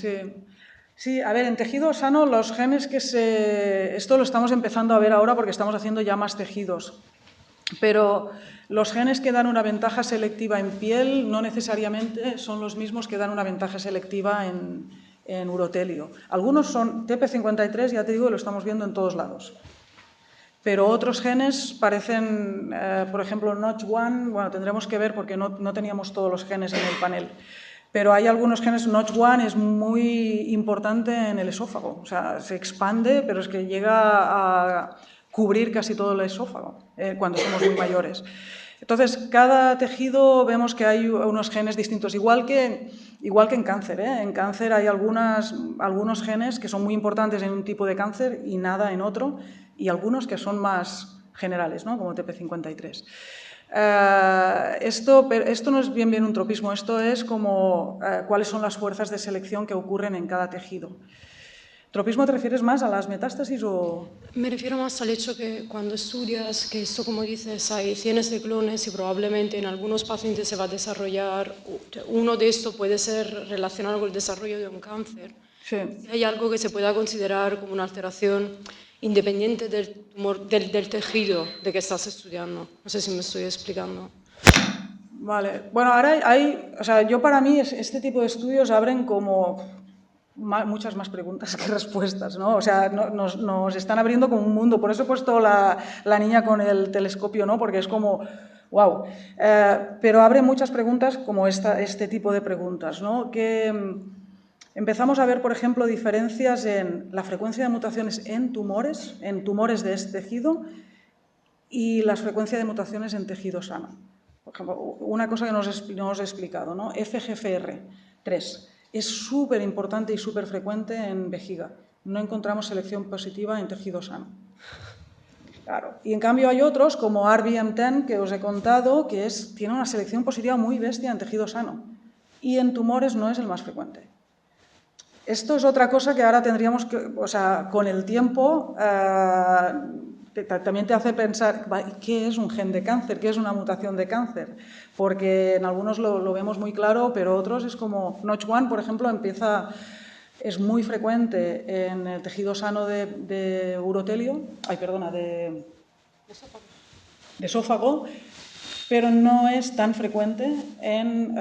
Sí, a ver, en tejido sano los genes esto lo estamos empezando a ver ahora porque estamos haciendo ya más tejidos, pero los genes que dan una ventaja selectiva en piel no necesariamente son los mismos que dan una ventaja selectiva en urotelio. Algunos son TP53, ya te digo, lo estamos viendo en todos lados. Pero otros genes parecen, por ejemplo, Notch1, bueno, tendremos que ver porque no teníamos todos los genes en el panel. Pero hay algunos genes, Notch1 es muy importante en el esófago, o sea, se expande, pero es que llega a cubrir casi todo el esófago cuando somos muy mayores. Entonces, cada tejido vemos que hay unos genes distintos, igual que en cáncer. En cáncer hay algunos genes que son muy importantes en un tipo de cáncer y nada en otro, y algunos que son más generales, ¿no? Como TP53. Esto no es bien un tropismo, esto es como cuáles son las fuerzas de selección que ocurren en cada tejido. ¿Tropismo te refieres más a las metástasis o...? Me refiero más al hecho que cuando estudias que esto, como dices, hay cientos de clones y probablemente en algunos pacientes se va a desarrollar, uno de estos puede ser relacionado con el desarrollo de un cáncer. Sí. ¿Hay algo que se pueda considerar como una alteración independiente del tumor, del tejido de que estás estudiando? No sé si me estoy explicando. Vale. Bueno, ahora para mí este tipo de estudios abren como muchas más preguntas que respuestas, ¿no? O sea, nos están abriendo como un mundo. Por eso he puesto la niña con el telescopio, ¿no? Porque es como, wow. Pero abre muchas preguntas como este tipo de preguntas, ¿no? Que empezamos a ver, por ejemplo, diferencias en la frecuencia de mutaciones en tumores de este tejido y la frecuencia de mutaciones en tejido sano. Por ejemplo, una cosa que no os he explicado, ¿no? FGFR3 es súper importante y súper frecuente en vejiga. No encontramos selección positiva en tejido sano. Claro. Y en cambio hay otros, como RBM10, que os he contado, que tiene una selección positiva muy bestia en tejido sano. Y en tumores no es el más frecuente. Esto es otra cosa que ahora tendríamos que, o sea, con el tiempo, también te hace pensar, ¿qué es un gen de cáncer? ¿Qué es una mutación de cáncer? Porque en algunos lo vemos muy claro, pero otros es como Notch1, por ejemplo, es muy frecuente en el tejido sano de urotelio, de esófago, pero no es tan frecuente en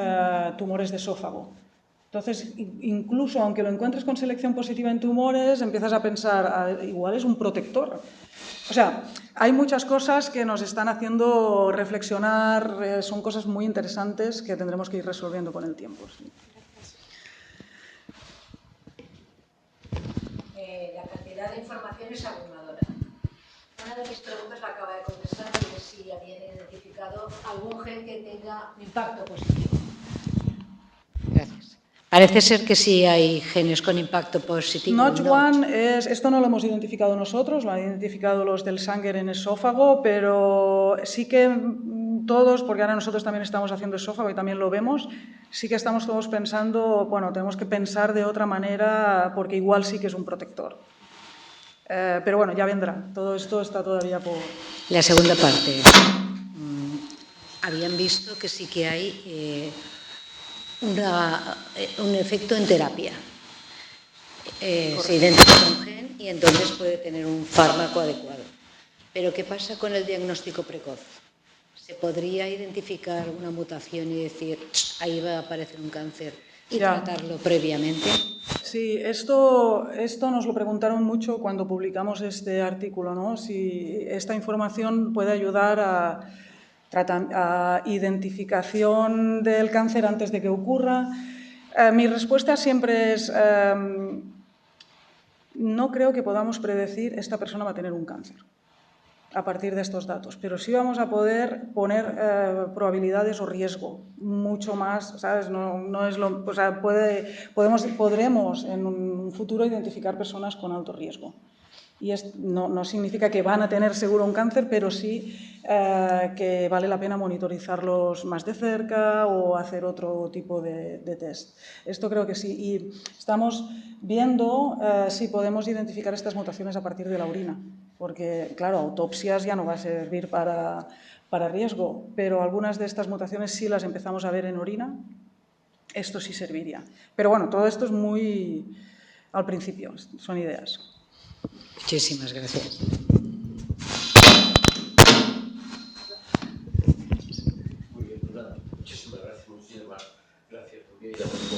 tumores de esófago. Entonces, incluso aunque lo encuentres con selección positiva en tumores, empiezas a pensar, igual es un protector. O sea, hay muchas cosas que nos están haciendo reflexionar, son cosas muy interesantes que tendremos que ir resolviendo con el tiempo. Sí. La cantidad de información es abrumadora. Una de mis preguntas la acaba de contestar, que es si habían identificado algún gen que tenga un impacto positivo. Gracias. Parece ser que sí hay genes con impacto positivo. Notch1 esto no lo hemos identificado nosotros, lo han identificado los del Sanger en esófago, pero sí que todos, porque ahora nosotros también estamos haciendo esófago y también lo vemos, sí que estamos todos pensando, bueno, tenemos que pensar de otra manera porque igual sí que es un protector. Pero bueno, ya vendrá, todo esto está todavía por... La segunda parte. Habían visto que sí que hay un efecto en terapia. Se identifica un gen y entonces puede tener un fármaco adecuado. Pero ¿qué pasa con el diagnóstico precoz? ¿Se podría identificar una mutación y decir, ahí va a aparecer un cáncer y tratarlo previamente? Sí, esto nos lo preguntaron mucho cuando publicamos este artículo, ¿no? Si esta información puede ayudar a identificación del cáncer antes de que ocurra. Mi respuesta siempre es, no creo que podamos predecir esta persona va a tener un cáncer a partir de estos datos, pero sí vamos a poder poner probabilidades o riesgo mucho más, ¿sabes? No es lo, o sea, podremos en un futuro identificar personas con alto riesgo. Y no significa que van a tener seguro un cáncer, pero sí que vale la pena monitorizarlos más de cerca o hacer otro tipo de test. Esto creo que sí. Y estamos viendo si podemos identificar estas mutaciones a partir de la orina, porque, claro, autopsias ya no va a servir para riesgo, pero algunas de estas mutaciones sí las empezamos a ver en orina. Esto sí serviría. Pero bueno, todo esto es muy al principio, son ideas. Muchísimas gracias. Muy bien, pues nada, muchísimas gracias.